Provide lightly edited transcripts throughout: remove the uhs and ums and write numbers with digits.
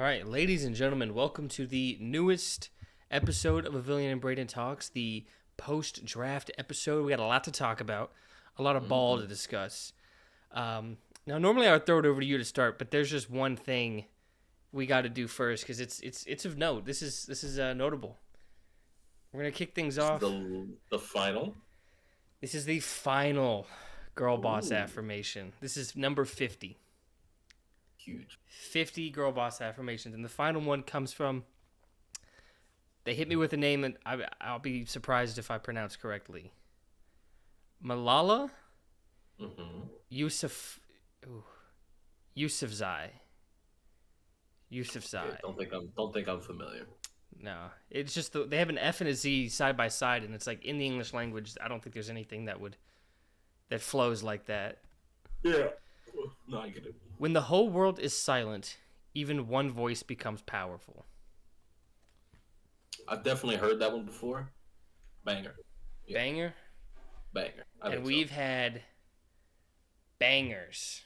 right, ladies and gentlemen, welcome to the newest episode of Avillion and Brayden Talks, the post-draft episode. We got a lot to talk about, a lot of ball to discuss. Now, normally I would throw it over to you to start, but there's just one thing we got to do first because it's of note. This is notable. We're gonna kick things off. The final. This is the final girl boss affirmation. This is number 50. Huge. 50 girl boss affirmations, and the final one comes from. They hit me with a name that I'll be surprised if I pronounce correctly. Malala Yousafzai. Okay, don't think I'm familiar. No, it's just they have an F and a Z side by side, and it's like in the English language. I don't think there's anything that flows like that. Yeah. No, I get it. When the whole world is silent, even one voice becomes powerful. I've definitely heard that one before. Banger. Yeah. Banger. And we've had bangers.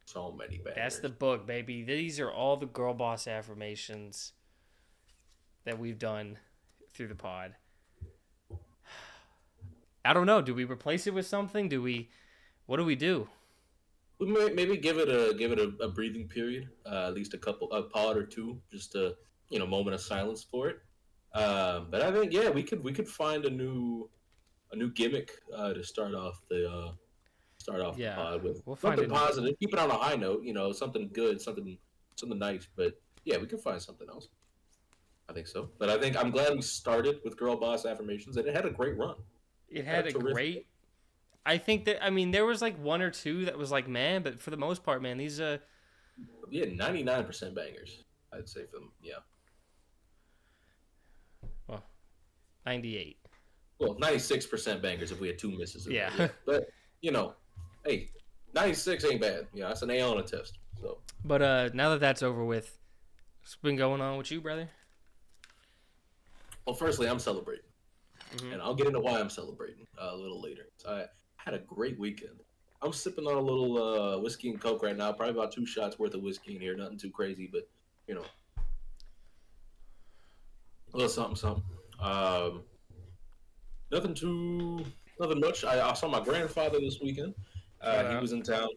So many bangers. That's the book, baby. These are all the girl boss affirmations that we've done through the pod. I don't know. Do we replace it with something? What do we do? We may maybe give it a breathing period, at least a pod or two, just a moment of silence for it. But I think we could find a new gimmick to start off the pod with. We'll something positive. Keep it on a high note, something good, something nice. But yeah, we can find something else. I think so. But I'm glad we started with girl boss affirmations, and it had a great run. It had a great. I think that there was like one or two that was like, man, but for the most part, man, these 99% bangers, I'd say for them. Yeah. Well, 98. Well, 96% bangers if we had two misses. Yeah. But hey, 96 ain't bad. Yeah, that's an A on a test. So. But now that that's over with, what's been going on with you, brother? Well, firstly, I'm celebrating, and I'll get into why I'm celebrating a little later. So I had a great weekend. I'm sipping on a little whiskey and Coke right now. Probably about 2 shots worth of whiskey in here. Nothing too crazy, but a little something. Nothing much. I saw my grandfather this weekend. He was in town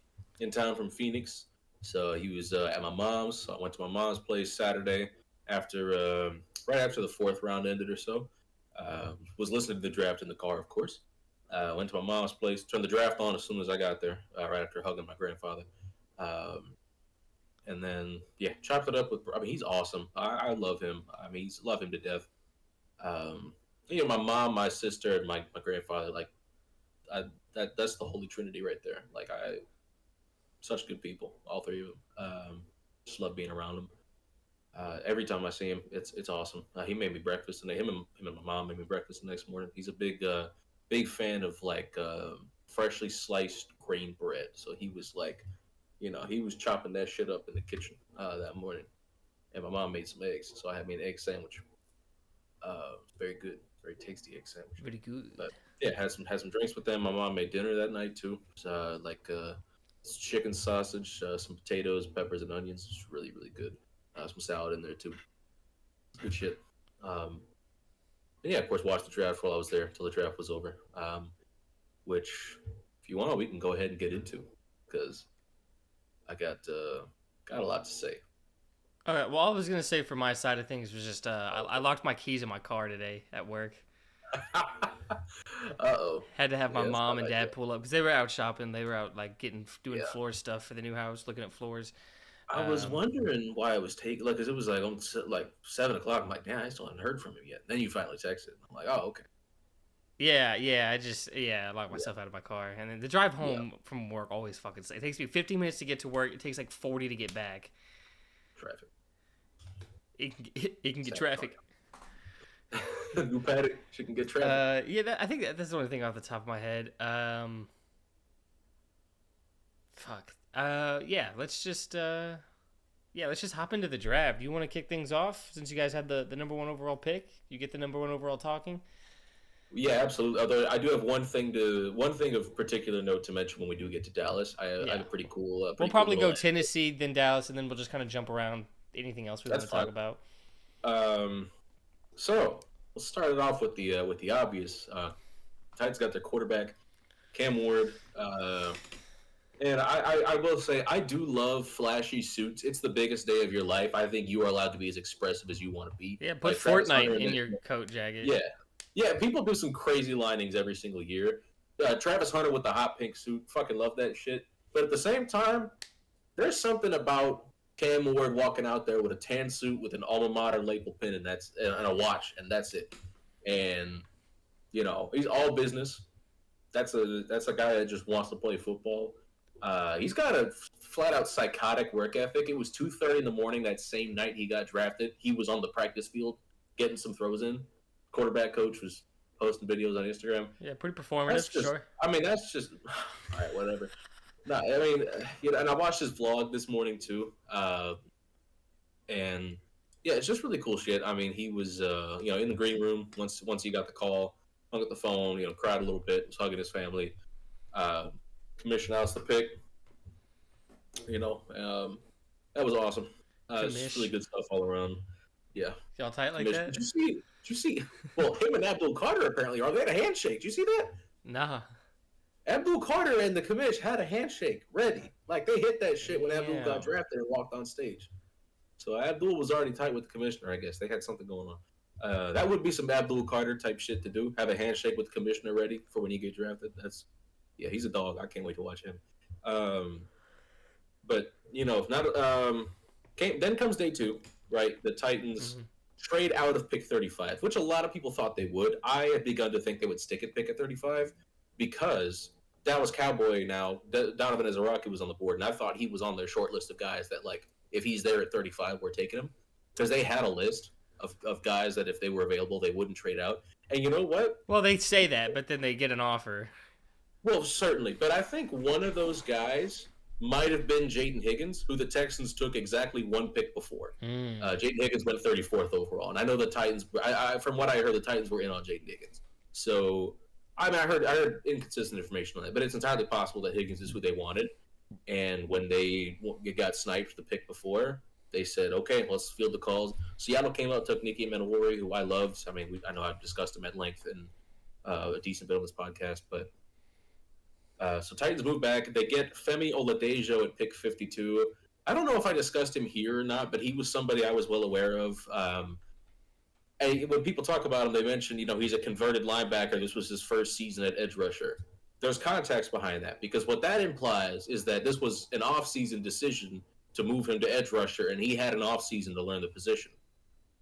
from Phoenix, so he was at my mom's. So I went to my mom's place Saturday after right after the 4th round ended or so. Was listening to the draft in the car, of course. Went to my mom's place, turned the draft on as soon as I got there, right after hugging my grandfather. And then, chopped it up with, he's awesome. I love him. Love him to death. My mom, my sister, and my grandfather, that's the Holy Trinity right there. Such good people, all three of them. Just love being around them. Every time I see him, it's awesome. He made me breakfast today. Him and my mom made me breakfast the next morning. He's a big fan of freshly sliced grain bread. So he was he was chopping that shit up in the kitchen that morning. And my mom made some eggs, so I had me an egg sandwich. Very good, very tasty egg sandwich. Pretty good. But yeah, had some drinks with them. My mom made dinner that night too. Chicken sausage, some potatoes, peppers, and onions. It's really, really good. Some salad in there too. Good shit. And yeah, of course, watched the draft while I was there till the draft was over. Which, if you want, we can go ahead and get into, because I got a lot to say. All right. Well, all I was gonna say for my side of things was just I locked my keys in my car today at work. Uh-oh. Had to have my mom and dad pull up because they were out shopping. They were out doing floor stuff for the new house, looking at floors. I was wondering why I was taking, because it was on 7 o'clock. I'm like, I still haven't heard from him yet. Then you finally texted. I'm like, oh, okay. Yeah. I locked myself out of my car, and then the drive home from work always fucking. It takes me 15 minutes to get to work. It takes 40 to get back. Traffic. It can get traffic. New paddock. She can get traffic. I think that's the only thing off the top of my head. Fuck. Let's just hop into the draft. Do you want to kick things off since you guys had the number 1 overall pick? You get the number 1 overall talking. Yeah, absolutely. Although I do have one thing of particular note to mention when we do get to Dallas. I have a pretty cool. We'll probably go Tennessee, then Dallas, and then we'll just kind of jump around anything else we want That's to talk fine. about? So we'll start it off with the obvious. Titans got their quarterback, Cam Ward. And I will say, I do love flashy suits. It's the biggest day of your life. I think you are allowed to be as expressive as you want to be. Yeah, put Like Travis Hunter Fortnite and in your coat jacket. yeah, yeah. People do some crazy linings every single year. Travis Hunter with the hot pink suit, fucking love that shit. But at the same time, there's something about Cam Ward walking out there with a tan suit with an alma mater label pin and a watch, and that's it. And he's all business. That's a guy that just wants to play football. He's got a flat out psychotic work ethic. It was 2:30 in the morning that same night he got drafted. He was on the practice field getting some throws in. Quarterback coach was posting videos on Instagram. Yeah, pretty performative, sure. I mean, that's just all right. Whatever. No, I mean, and I watched his vlog this morning too, and yeah, it's just really cool shit. I mean, he was in the green room once he got the call, hung up the phone, cried a little bit, was hugging his family. Commissioned out the pick. That was awesome. It's really good stuff all around. Yeah. Y'all tight like that? Did you see? Well, him and Abdul Carter apparently they had a handshake. Did you see that? Nah. Abdul Carter and the commish had a handshake ready. Like they hit that shit when Abdul got drafted and walked on stage. So Abdul was already tight with the commissioner, I guess. They had something going on. That would be some Abdul Carter type shit to do. Have a handshake with the commissioner ready for when he gets drafted. He's a dog. I can't wait to watch him. But if not, then comes day 2, right? The Titans trade out of pick 35, which a lot of people thought they would. I had begun to think they would stick at pick at 35 because Dallas Cowboy now, Donovan Izaraki was on the board, and I thought he was on their short list of guys that, like, if he's there at 35, we're taking him. Because they had a list of guys that if they were available, they wouldn't trade out. And you know what? Well, they say that, but then they get an offer. Well, certainly. But I think one of those guys might have been Jaden Higgins, who the Texans took exactly one pick before. Jaden Higgins went 34th overall. And I know the Titans, from what I heard, the Titans were in on Jaden Higgins. So, I heard inconsistent information on that, but it's entirely possible that Higgins is who they wanted. And when they got sniped the pick before, they said, okay, let's field the calls. Seattle came out, took Nicky Menawari, who I loved. I mean, I know I've discussed him at length in a decent bit on this podcast, but so Titans move back. They get Femi Oladejo at pick 52. I don't know if I discussed him here or not, but he was somebody I was well aware of. When people talk about him, they mention, he's a converted linebacker. This was his first season at edge rusher. There's context behind that, because what that implies is that this was an off-season decision to move him to edge rusher, and he had an off-season to learn the position.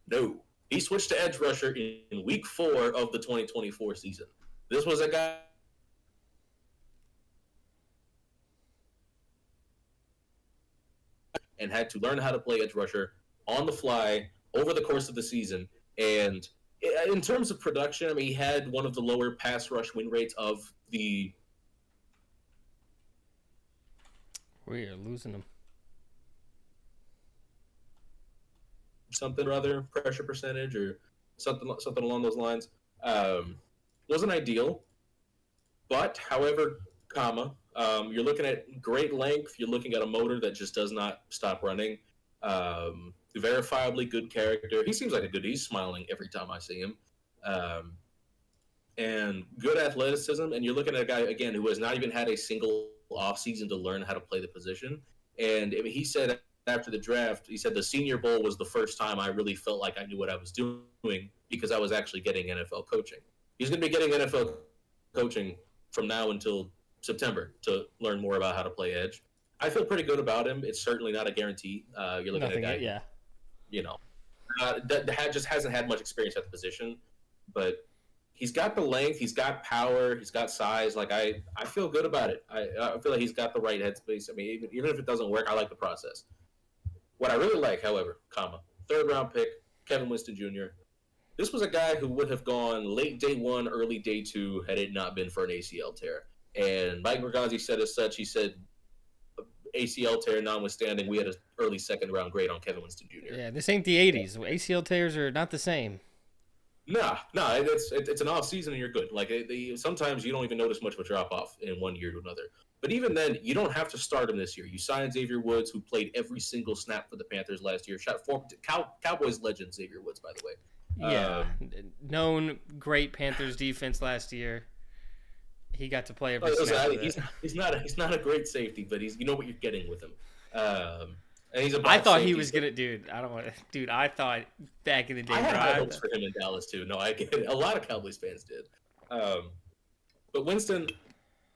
No. He switched to edge rusher in week 4 of the 2024 season. This was a guy and had to learn how to play edge rusher on the fly over the course of the season. And in terms of production, I mean, he had one of the lower pass rush win rates of the... We are losing him. Something or other, pressure percentage or something along those lines. Wasn't ideal, but however, you're looking at great length. You're looking at a motor that just does not stop running. Verifiably good character. He seems like he's smiling every time I see him. And good athleticism. And you're looking at a guy, again, who has not even had a single offseason to learn how to play the position. And I mean, he said after the draft, he said the Senior Bowl was the first time I really felt like I knew what I was doing because I was actually getting NFL coaching. He's going to be getting NFL coaching from now until September to learn more about how to play edge. I feel pretty good about him. It's certainly not a guarantee. You're looking at a guy, that just hasn't had much experience at the position, but he's got the length, he's got power, he's got size. Like I feel good about it. I feel like he's got the right headspace. I mean, even if it doesn't work, I like the process. What I really like, however, 3rd round pick, Kevin Winston Jr. This was a guy who would have gone late day 1, early day 2 had it not been for an ACL tear. And Mike Mergazi said as such, he said, ACL tear notwithstanding, we had an early 2nd round grade on Kevin Winston Jr. Yeah, this ain't the 80s. ACL tears are not the same. Nah, it's an off season and you're good. Like sometimes you don't even notice much of a drop off in one year to another. But even then, you don't have to start him this year. You signed Xavier Woods, who played every single snap for the Panthers last year. Cowboys legend Xavier Woods, by the way. Yeah, known great Panthers defense last year. He got to play every snap of it. He's not a great safety, but you know what you're getting with him. And he's a I thought safety, he was gonna, dude. I thought back in the day, I had high hopes for him in Dallas too. No, I get it. A lot of Cowboys fans did. But Winston,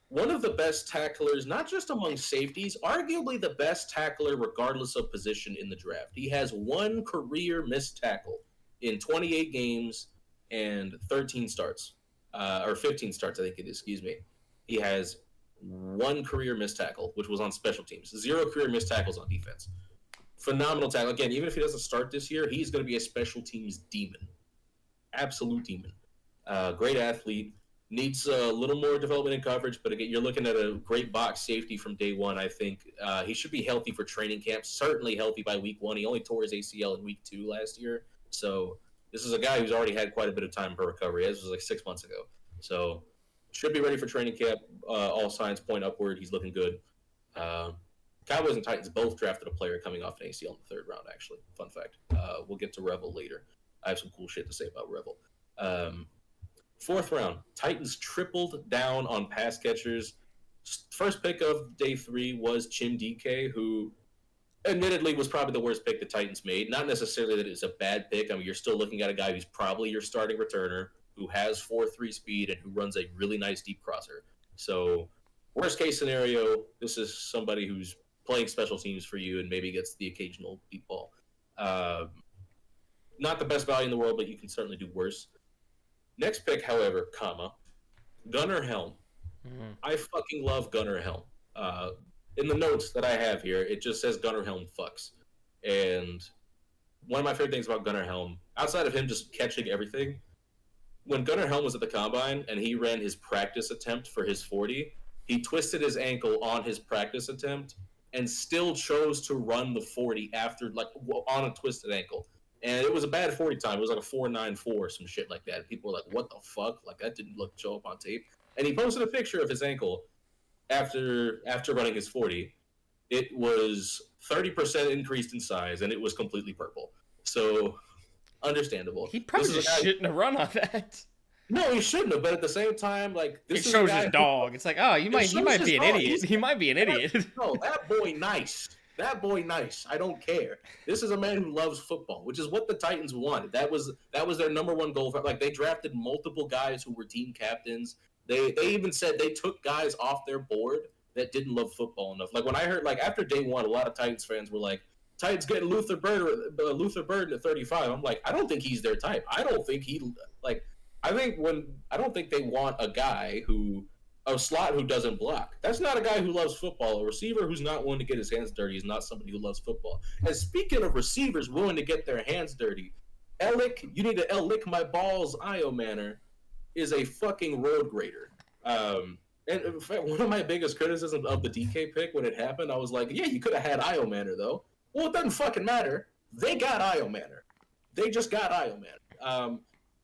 one of the best tacklers, not just among safeties, arguably the best tackler regardless of position in the draft. He has one career missed tackle in 28 games and 13 starts, or 15 starts, I think it is. Excuse me. He has one career missed tackle, which was on special teams. 0 career missed tackles on defense. Phenomenal tackle. Again, even if he doesn't start this year, he's going to be a special teams demon. Absolute demon. Great athlete. Needs a little more development in coverage, but again, you're looking at a great box safety from day one, I think. He should be healthy for training camp, certainly healthy by week 1. He only tore his ACL in week 2 last year. So this is a guy who's already had quite a bit of time for recovery. This was like 6 months ago. So should be ready for training camp. All signs point upward. He's looking good. Cowboys and Titans both drafted a player coming off an ACL in the 3rd round, actually. Fun fact. We'll get to Revel later. I have some cool shit to say about Revel. 4th round, Titans tripled down on pass catchers. First pick of day 3 was Chim DK, who admittedly was probably the worst pick the Titans made. Not necessarily that it's a bad pick. I mean, you're still looking at a guy who's probably your starting returner, who has 4.3 speed and who runs a really nice deep crosser. So, worst case scenario, this is somebody who's playing special teams for you and maybe gets the occasional deep ball. Not the best value in the world, but you can certainly do worse. Next pick, however, Gunnar Helm. Mm-hmm. I fucking love Gunnar Helm. In the notes that I have here, it just says Gunnar Helm fucks. And one of my favorite things about Gunnar Helm, outside of him just catching everything, when Gunnar Helm was at the Combine and he ran his practice attempt for his 40, he twisted his ankle on his practice attempt and still chose to run the 40 after, on a twisted ankle. And it was a bad 40 time. It was like a 4.94 or some shit like that. People were like, what the fuck? Like, that didn't show up on tape. And he posted a picture of his ankle after running his 40. It was 30% increased in size, and it was completely purple. So, understandable. He probably just shouldn't have run on that. No, he shouldn't have. But at the same time, this it shows his dog. It's like, oh, he might be an idiot. He might be an idiot. No, that boy nice. That boy nice. I don't care. This is a man who loves football, which is what the Titans wanted. That was their number one goal. They drafted multiple guys who were team captains. They even said they took guys off their board that didn't love football enough. Like, when I heard, after day 1, a lot of Titans fans were like, Titans getting Luther Burden at 35. I'm like, I don't think he's their type. I don't think they want a guy a slot who doesn't block. That's not a guy who loves football. A receiver who's not willing to get his hands dirty is not somebody who loves football. And speaking of receivers willing to get their hands dirty, you need to lick my balls, Io Manor, is a fucking road grader. And in fact, one of my biggest criticisms of the DK pick when it happened, I was like, yeah, you could have had Io Manor, though. Well, it doesn't fucking matter. They got Io Manor. They just got Io Manor.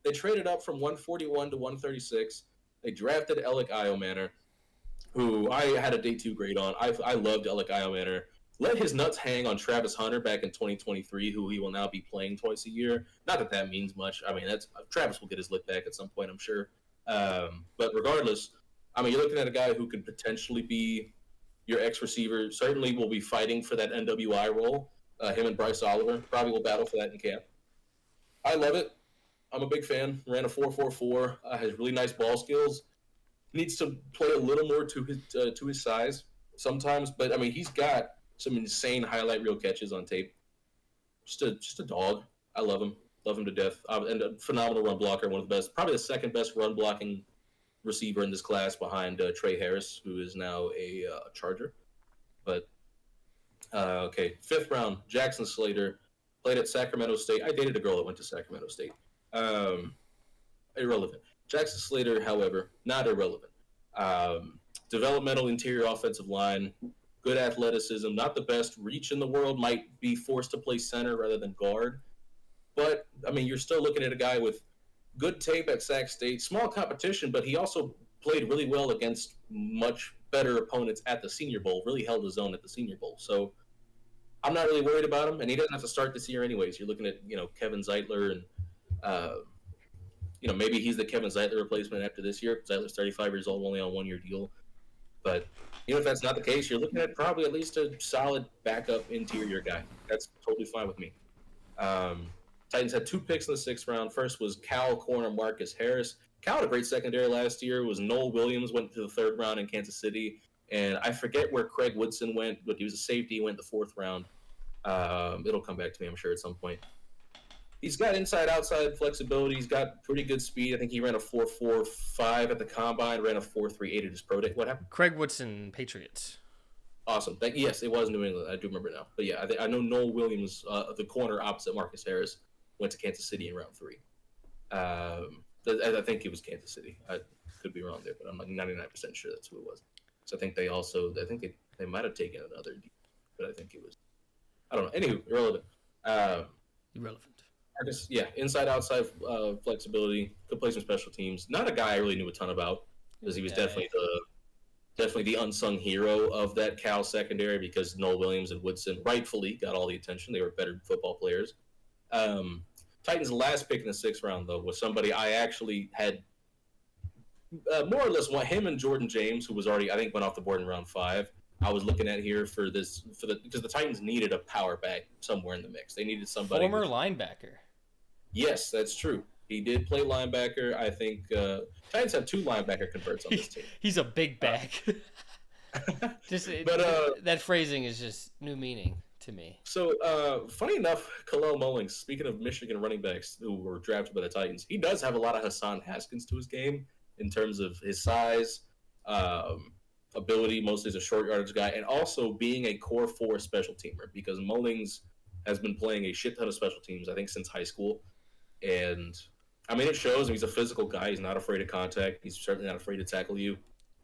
They traded up from 141 to 136. They drafted Alec Io Manor, who I had a day 2 grade on. I loved Alec Io Manor. Let his nuts hang on Travis Hunter back in 2023, who he will now be playing twice a year. Not that means much. I mean, Travis will get his lick back at some point, I'm sure. But regardless, I mean, you're looking at a guy who could potentially be your ex-receiver. Certainly will be fighting for that NWI role. Him and Bryce Oliver probably will battle for that in camp. I love it. I'm a big fan. Ran a 4.44. Has really nice ball skills. Needs to play a little more to his size sometimes, but I mean, he's got some insane highlight reel catches on tape. Just a dog. I love him. Love him to death. And a phenomenal run blocker. One of the best, probably the second best run blocking receiver in this class behind Trey Harris, who is now a Charger. But okay, 5th round, Jackson Slater played at Sacramento State. I dated a girl that went to Sacramento State. Irrelevant. Jackson Slater, however, not irrelevant. Developmental interior offensive line, good athleticism, not the best reach in the world, might be forced to play center rather than guard. But, I mean, you're still looking at a guy with good tape at Sac State, small competition, but he also played really well against much better opponents at the Senior Bowl, really held his own at the Senior Bowl. So I'm not really worried about him, and he doesn't have to start this year anyways. You're looking at, Kevin Zeitler, and maybe he's the Kevin Zeitler replacement after this year. Zeitler's 35 years old, only on 1 year deal. But if that's not the case, you're looking at probably at least a solid backup interior guy. That's totally fine with me. Titans had 2 picks in the 6th round. First was Cal corner Marcus Harris. Cal had a great secondary last year. It was Noel Williams went to the 3rd round in Kansas City. And I forget where Craig Woodson went, but he was a safety. He went the 4th round. It'll come back to me, I'm sure, at some point. He's got inside-outside flexibility. He's got pretty good speed. I think he ran a 4.45 at the combine, ran a 4.38 at his pro day. What happened? Craig Woodson, Patriots. Awesome. Yes, it was New England. I do remember now. But yeah, I know Noel Williams, the corner opposite Marcus Harris, went to Kansas City in round 3. I think it was Kansas City. I could be wrong there, but I'm like 99% sure that's who it was. So I think they might have taken another, but I think it was. I don't know. Anywho, irrelevant. Irrelevant. Marcus, yeah, inside-outside flexibility, could play some special teams. Not a guy I really knew a ton about, because he was definitely the unsung hero of that Cal secondary, because Noel Williams and Woodson rightfully got all the attention. They were better football players. Titans' last pick in the 6th round, though, was somebody I actually had more or less want him and Jordan James, who was already, I think, went off the board in round 5. I was looking at here because the Titans needed a power back somewhere in the mix. They needed somebody. Former linebacker. Yes, that's true. He did play linebacker. I think Titans have 2 linebacker converts on this team. He's a big back. That phrasing is just new meaning to me. So, funny enough, Khalil Mullings, speaking of Michigan running backs who were drafted by the Titans, he does have a lot of Hassan Haskins to his game in terms of his size, ability, mostly as a short yardage guy, and also being a core 4 special teamer, because Mullings has been playing a shit ton of special teams, I think, since high school. And, I mean, it shows. He's a physical guy. He's not afraid of contact. He's certainly not afraid to tackle you.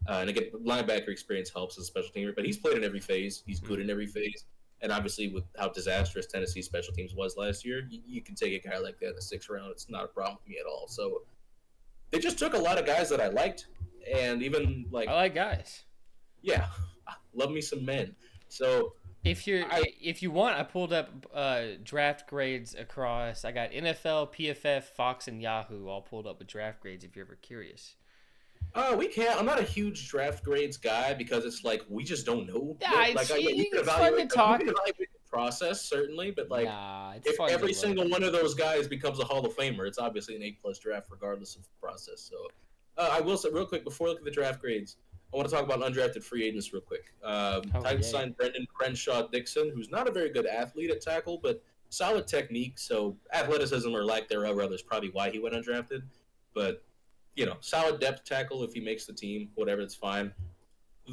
And, again, linebacker experience helps as a special teamer, but he's played in every phase. He's good in every phase. And, obviously, with how disastrous Tennessee's special teams was last year, you can take a guy like that in the 6th round. It's not a problem with me at all. So, they just took a lot of guys that I liked. And even, I like guys. Yeah, love me some men. So if you want, I pulled up draft grades across. I got NFL, PFF, Fox, and Yahoo all pulled up with draft grades. If you're ever curious. We can't. I'm not a huge draft grades guy, because it's like we just don't know. Yeah, it's fun to talk. You can evaluate the process, certainly, but like if every single one of those guys becomes a Hall of Famer, it's obviously an A+ draft regardless of the process. So I will say real quick before we look at the draft grades, I want to talk about undrafted free agents real quick. Titans signed Brendan Crenshaw-Dixon, who's not a very good athlete at tackle, but solid technique. So athleticism or lack thereof is probably why he went undrafted. But, solid depth tackle if he makes the team, whatever, it's fine.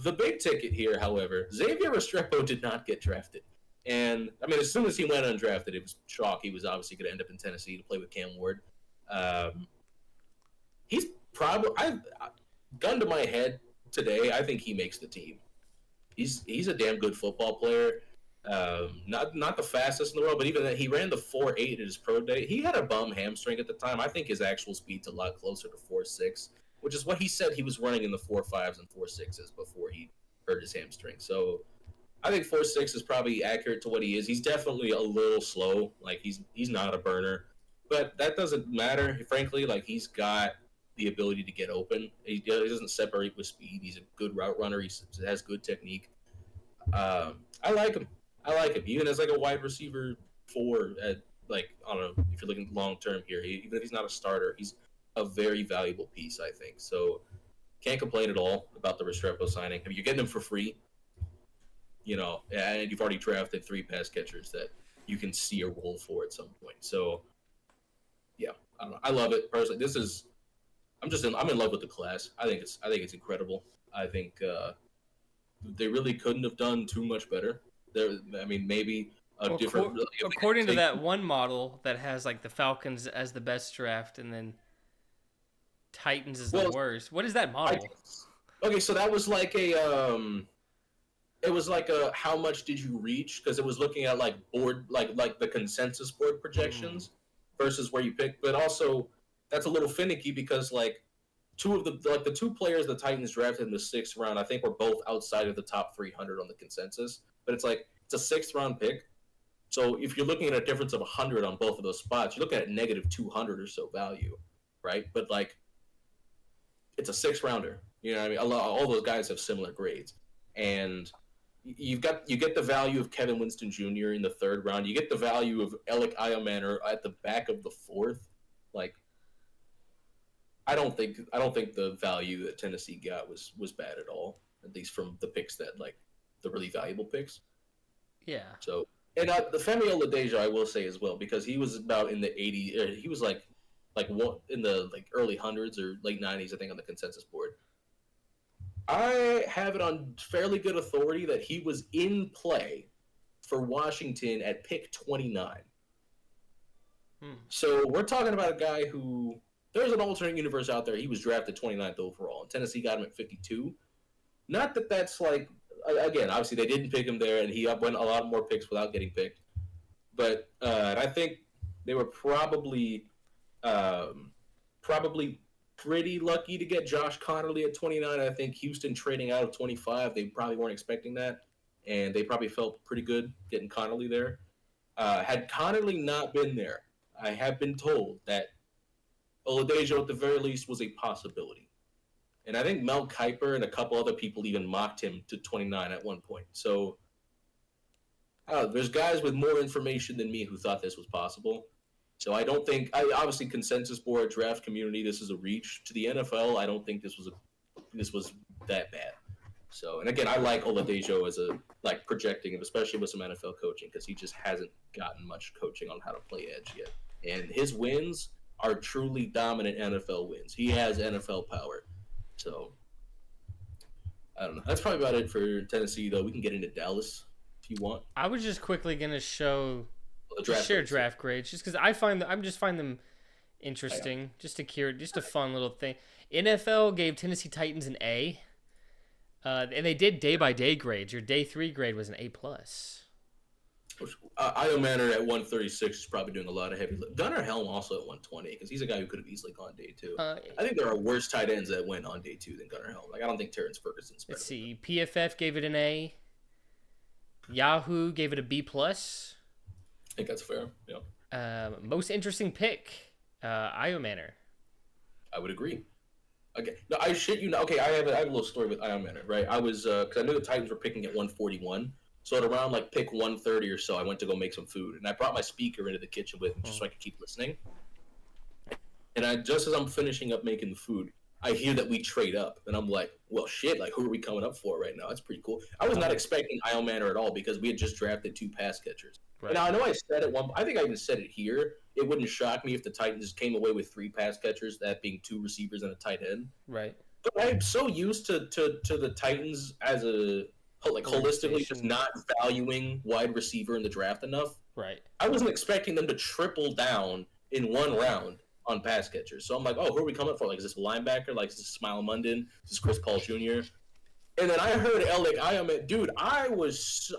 The big ticket here, however, Xavier Restrepo did not get drafted. And, I mean, as soon as he went undrafted, it was chalk. He was obviously going to end up in Tennessee to play with Cam Ward. He's probably – gun to my head – today, I think he makes the team. He's a damn good football player. Not the fastest in the world, but even that, he ran the 4.8 at his pro day. He had a bum hamstring at the time. I think his actual speed's a lot closer to 4.6, which is what he said he was running in the 4.5s and 4.6s before he hurt his hamstring. So I think 4.6 is probably accurate to what he is. He's definitely a little slow. Like he's not a burner, but that doesn't matter. Frankly, like he's got the ability to get open. He doesn't separate with speed. He's a good route runner. He has good technique. I like him. Even as like a wide receiver 4 at like, I don't know if you're looking long term here, even if he's not a starter, he's a very valuable piece, I think. So can't complain at all about the Restrepo signing. I mean, you're getting him for free, and you've already drafted 3 pass catchers that you can see a role for at some point. So yeah, I don't know. I love it personally. I'm in love with the class. I think it's incredible. I think they really couldn't have done too much better. Maybe a different. According to that one model that has like the Falcons as the best draft and then Titans is the worst. What is that model? Okay, so that was like a it was like a how much did you reach, because it was looking at like board like the consensus board projections versus where you pick, but also that's a little finicky because like two of the two players the Titans drafted in the 6th round, I think were both outside of the top 300 on the consensus. But it's like it's a 6th-round pick. So if you're looking at a difference of 100 on both of those spots, you're looking at negative 200 or so value, right? But like, it's a 6th-rounder. You know what I mean? All those guys have similar grades, and you get the value of Kevin Winston Jr. in the 3rd round. You get the value of Alec Iomanner at the back of the 4th. Like, I don't think the value that Tennessee got was bad at all. At least from the picks that like the really valuable picks. Yeah. So. And the Femi Oladejo, I will say as well, because he was about in the 80s. He was like one in the like early hundreds or late 90s, I think, on the consensus board. I have it on fairly good authority that he was in play for Washington at pick 29. So we're talking about a guy who there's an alternate universe out there. He was drafted 29th overall, and Tennessee got him at 52. Not that that's like. Again, obviously they didn't pick him there, and he went a lot more picks without getting picked. But I think they were probably pretty lucky to get Josh Connerly at 29. I think Houston trading out of 25, they probably weren't expecting that, and they probably felt pretty good getting Connerly there. Had Connerly not been there, I have been told that Oladejo at the very least was a possibility. And I think Mel Kiper and a couple other people even mocked him to 29 at one point. So there's guys with more information than me who thought this was possible. So I don't think, obviously consensus board, draft community, this is a reach. To the NFL, I don't think this was that bad. So, and again, I like Oladejo as a like projecting him, especially with some NFL coaching, because he just hasn't gotten much coaching on how to play edge yet. And his wins are truly dominant NFL wins. He has NFL power. So, I don't know. That's probably about it for Tennessee, though. We can get into Dallas if you want. I was just quickly gonna share draft grades, just because I find them interesting, just a fun little thing. NFL gave Tennessee Titans an A, and they did day by day grades. Your day 3 grade was an A+. Iomanner at 136 is probably doing a lot of heavy lift. Gunnar Helm also at 120 because he's a guy who could have easily gone day 2. I think there are worse tight ends that went on day 2 than Gunnar Helm. Like I don't think Terrence Ferguson's better. Let's see. PFF gave it an A. Yahoo gave it a B+. I think that's fair. Yeah. Most interesting pick, Iomanner. I would agree. Okay. No, I shit you not. Okay, I have a little story with Iomanner, right? I was because I knew the Titans were picking at 141. So at around like pick 130 or so, I went to go make some food, and I brought my speaker into the kitchen with me just so I could keep listening. And just as I'm finishing up making the food, I hear that we trade up, and I'm like, well, shit, like who are we coming up for right now? That's pretty cool. I was not expecting Iomanner at all because we had just drafted 2 pass catchers. Right. And I know I said it I think I even said it here. It wouldn't shock me if the Titans came away with 3 pass catchers, that being 2 receivers and a tight end. Right. But I'm so used to the Titans as a holistically just not valuing wide receiver in the draft enough. Right. I wasn't expecting them to triple down in 1 round on pass catchers. So I'm like, oh, who are we coming for? Like, is this a linebacker? Like, is this Smile Munden? Is this Chris Paul Jr.? And then I heard Alec Iomanner. Dude, I was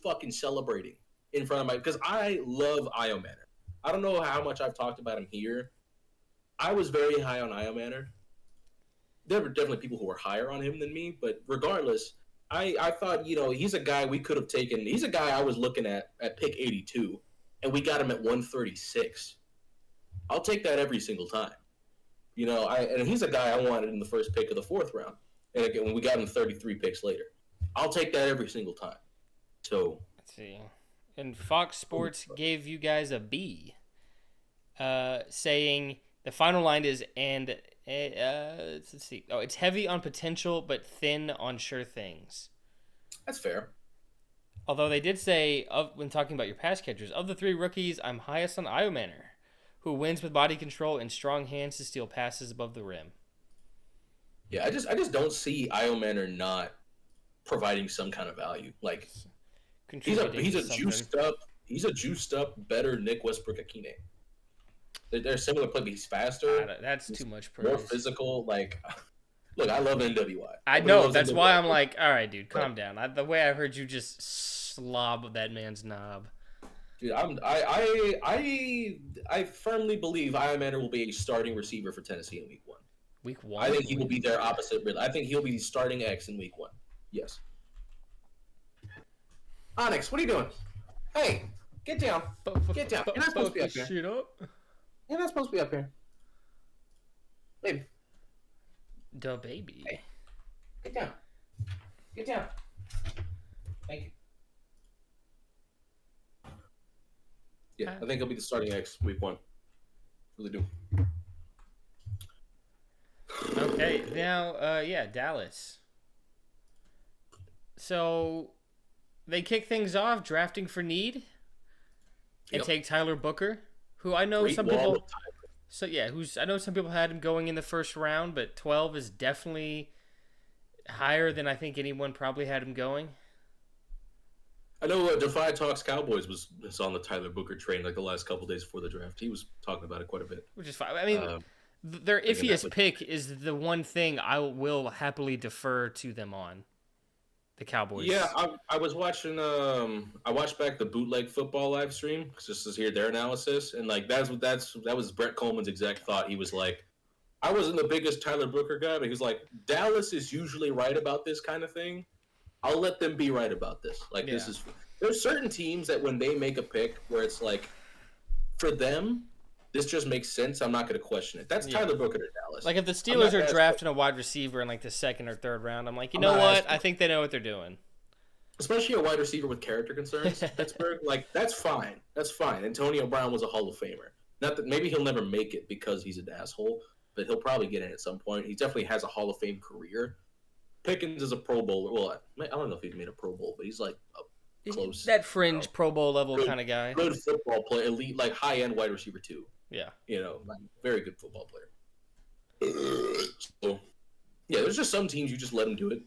fucking celebrating in front of because I love Iomanner. I don't know how much I've talked about him here. I was very high on Iomanner. There were definitely people who were higher on him than me, but regardless, I thought, he's a guy we could have taken. He's a guy I was looking at pick 82, and we got him at 136. I'll take that every single time. And he's a guy I wanted in the first pick of the 4th round. And again, when we got him 33 picks later. I'll take that every single time. So, let's see. And Fox Sports gave you guys a B, saying the final line is, let's see. Oh, it's heavy on potential, but thin on sure things. That's fair. Although they did say, when talking about your pass catchers, of the 3 rookies, I'm highest on Iomanner, who wins with body control and strong hands to steal passes above the rim. Yeah, I just don't see Iomanner not providing some kind of value. Like he's a juiced up better Nick Westbrook-Akine. They're similar play, but he's faster. That's too much praise. More physical. Like, look, I love NWI. I know. That's why I'm like, all right, dude, calm down. The way I heard you just slob that man's knob. Dude, I firmly believe Iomanner will be a starting receiver for Tennessee in Week 1. Week 1? I think he will be their opposite. I think he'll be starting X in week 1. Yes. Onyx, what are you doing? Hey, get down. Get down. You're not supposed to be up here. Shit up. You're not supposed to be up here. Baby. The baby. Hey, get down. Get down. Thank you. Yeah, I think he'll be the starting X week 1. Really do. Okay, now, Dallas. So, they kick things off drafting for need and take Tyler Booker, who I know some people. So yeah, I know some people had him going in the first round, but 12 is definitely higher than I think anyone probably had him going. I know Defy Talks Cowboys was on the Tyler Booker train like the last couple days before the draft. He was talking about it quite a bit. Which is fine. I mean, their iffiest pick is the one thing I will happily defer to them on. The Cowboys. Yeah, I was watching. I watched back the bootleg football live stream just to hear their analysis, and like that was Brett Coleman's exact thought. He was like, I wasn't the biggest Tyler Booker guy, but he was like, Dallas is usually right about this kind of thing. I'll let them be right about this. Like there's certain teams that when they make a pick where it's like, for them, this just makes sense. I'm not going to question it. That's Tyler Booker to Dallas. Like if the Steelers are drafting a wide receiver in like the second or third round, I'm like, you know what? I think they know what they're doing. Especially a wide receiver with character concerns, Pittsburgh. Like that's fine. That's fine. Antonio Brown was a Hall of Famer. Not that maybe he'll never make it because he's an asshole, but he'll probably get in at some point. He definitely has a Hall of Fame career. Pickens is a Pro Bowler. Well, I don't know if he's made a Pro Bowl, but he's like a close. That fringe Pro Bowl level kind of guy. Good football player, elite, like high end wide receiver too. Yeah. You know, like very good football player. So, yeah, there's just some teams you just let them do it.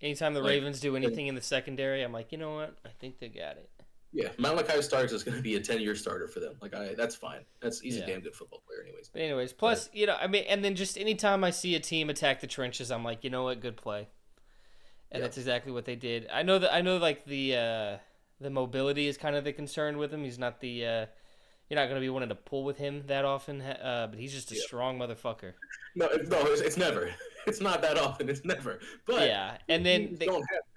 Anytime the Ravens do anything in the secondary, I'm like, you know what? I think they got it. Yeah, Malachi Starks is going to be a 10-year starter for them. Like, that's fine. He's a damn good football player, anyways. But anyways, plus, you know, I mean, and then just anytime I see a team attack the trenches, I'm like, you know what? Good play. And that's exactly what they did. I know like the mobility is kind of the concern with him. He's not the you're not going to be wanting to pull with him that often, but he's just a strong motherfucker. No, it's never. It's not that often. It's never. But yeah, and then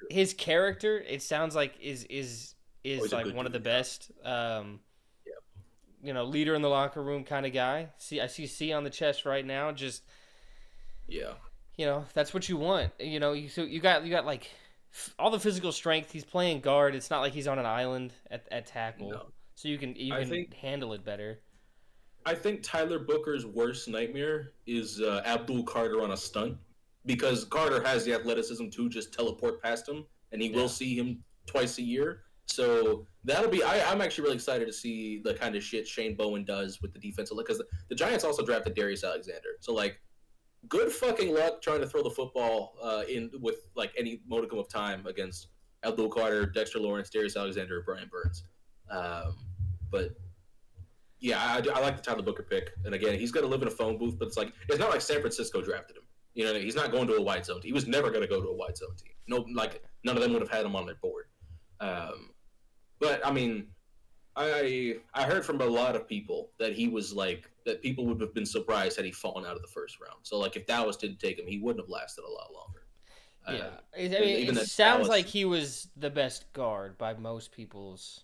his character, it sounds like is like one of the best. You know, leader in the locker room kind of guy. I see C on the chest right now. Just you know, that's what you want. You know, you got like all the physical strength. He's playing guard. It's not like he's on an island at tackle, so you can handle it better. I think Tyler Booker's worst nightmare is Abdul Carter on a stunt, because Carter has the athleticism to just teleport past him, and he will see him twice a year. So that'll be. I'm actually really excited to see the kind of shit Shane Bowen does with the defensive, because the Giants also drafted Darius Alexander. So like, good fucking luck trying to throw the football in with like any modicum of time against Abdul Carter, Dexter Lawrence, Darius Alexander, or Brian Burns. But yeah, I like the Tyler Booker pick. And again, he's going to live in a phone booth, but it's not like San Francisco drafted him. You know, he's not going to a wide zone team. He was never going to go to a wide zone team. No, like none of them would have had him on their board. But I mean, I heard from a lot of people that he was like, that people would have been surprised had he fallen out of the first round. So like, if Dallas didn't take him, he wouldn't have lasted a lot longer. Yeah, I mean, it sounds like he was the best guard by most people's.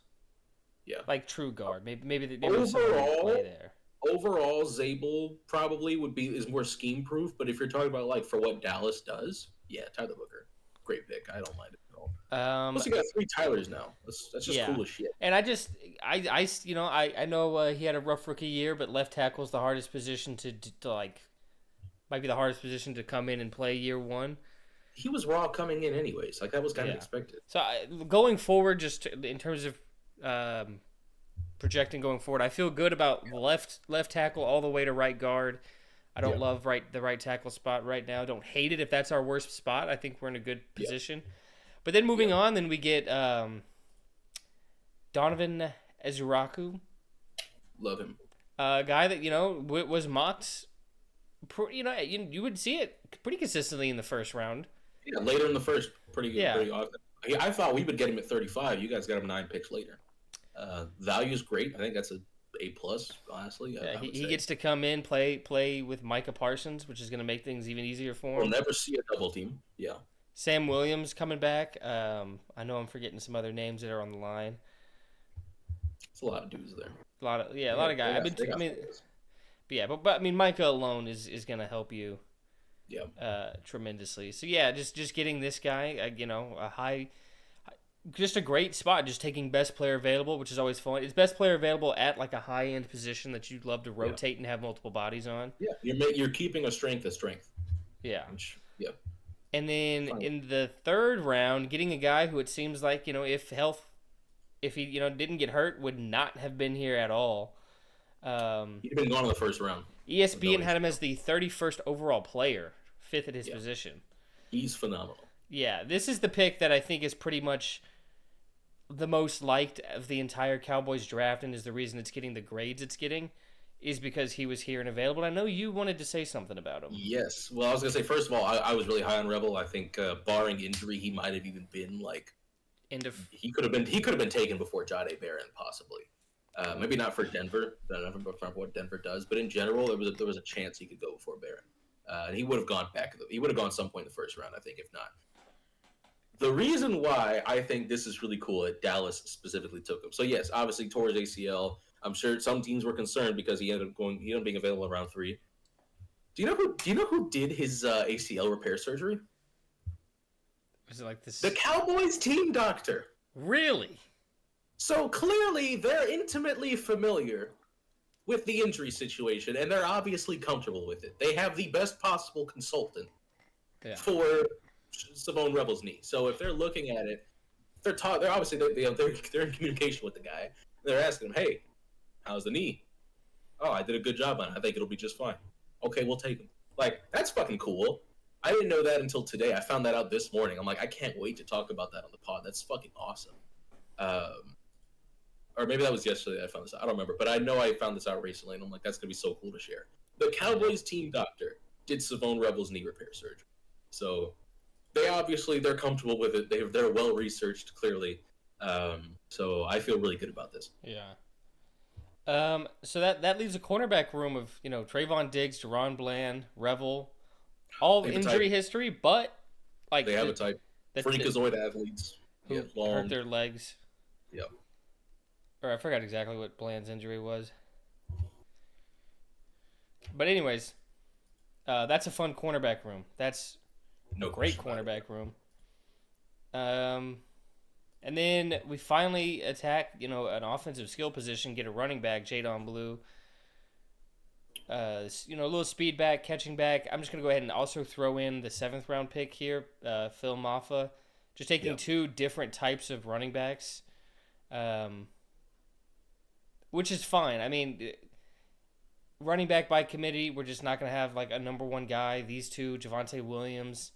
Yeah, like true guard. Maybe overall play there. Overall, Zabel probably is more scheme proof. But if you're talking about like for what Dallas does, yeah, Tyler Booker, great pick. I don't mind it at all. Plus, you got 3 Tylers now. That's just cool as shit. And I know he had a rough rookie year, but left tackle is the hardest position to like, might be the hardest position to come in and play year one. He was raw coming in anyways. Like that was kind of expected. So going forward, just in terms of projecting going forward, I feel good about left tackle all the way to right guard. I don't love the right tackle spot right now. Don't hate it if that's our worst spot. I think we're in a good position. But then moving on, then we get Donovan Ezuraku. Love him. A guy that was mocked. You would see it pretty consistently in the first round. Yeah, later in the first, pretty often. I thought we would get him at 35. You guys got him 9 picks later. Value is great. I think that's a A+, honestly, Yeah, I would he say. gets to come in, play with Micah Parsons, which is going to make things even easier for We'll him. never see a double team. Yeah. Sam Williams coming back. I know I'm forgetting some other names that are on the line. It's a lot of dudes there. A lot of guys. They I got mean, players. but yeah, but I mean, Micah alone is going to help you Yeah. tremendously. So yeah, just getting this guy, just a great spot. Just taking best player available, which is always fun. It's best player available at like a high end position that you'd love to Yeah. rotate and have multiple bodies on. Yeah. You're keeping a strength. Yeah. Which, yeah. And then Fine. in the third round, getting a guy who it seems like, if he, didn't get hurt, would not have been here at all. He'd been gone in the first round. ESPN had him as the 31st overall player, fifth at his Yeah. position. He's phenomenal. Yeah, this is the pick that I think is pretty much the most liked of the entire Cowboys draft, and is the reason it's getting the grades it's getting, is because he was here and available. I know you wanted to say something about him. Yes. Well, I was gonna say, first of all, I was really high on Rebel. I think, barring injury, he might have even been like he could have been taken before Jahdae Barron, possibly. Maybe not for Denver. I don't remember what Denver does, but in general, there was a chance he could go before Barron, and he would have gone back. He would have gone some point in the first round, I think, if not. The reason why I think this is really cool that Dallas specifically took him. So yes, obviously tore his ACL. I'm sure some teams were concerned because he ended up being available in round 3. Do you know who did his ACL repair surgery? Was it like this? The Cowboys team doctor. Really? So clearly they're intimately familiar with the injury situation, and they're obviously comfortable with it. They have the best possible consultant for Savone Rebel's knee. So if they're looking at it, they're obviously they're in communication with the guy. They're asking him, "Hey, how's the knee?" "Oh, I did a good job on it. I think it'll be just fine." "Okay, we'll take him." Like, that's fucking cool. I didn't know that until today. I found that out this morning. I'm like, I can't wait to talk about that on the pod. That's fucking awesome. Or maybe that was yesterday I found this out. I don't remember. But I know I found this out recently, and I'm like, that's going to be so cool to share. The Cowboys team doctor did Savone Rebel's knee repair surgery. So they're comfortable with it. They're well researched, clearly. So I feel really good about this. Yeah. So that leaves a cornerback room of, Trayvon Diggs, Deron Bland, Revel, all injury history, but like they have a type. Freakazoid athletes who hurt their legs. Yep. Or I forgot exactly what Bland's injury was. But anyways, that's a fun cornerback room. That's a great cornerback room. And then we finally attack, an offensive skill position, get a running back, Jadon Blue. A little speed back, catching back. I'm just going to go ahead and also throw in the 7th round pick here, Phil Maffa. Just taking two different types of running backs, which is fine. I mean, running back by committee, we're just not going to have like a number one guy. These two, Javonte Williams,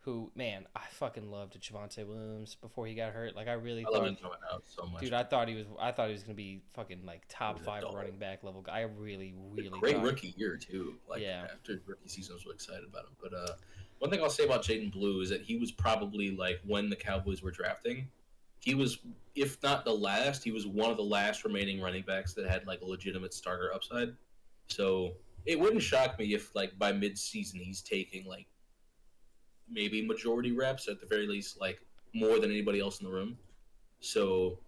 who, man, I fucking loved Javonte Williams before he got hurt. Like, I love him coming out so much. Dude, I thought he was gonna be fucking like top 5 running back level guy. I really great rookie year too. Like, after rookie season, I was really excited about him. But one thing I'll say about Jaden Blue is that he was probably, like, when the Cowboys were drafting, he was, if not the last, he was one of the last remaining running backs that had like a legitimate starter upside. So it wouldn't shock me if, like, by mid-season he's taking like maybe majority reps, at the very least, like more than anybody else in the room. So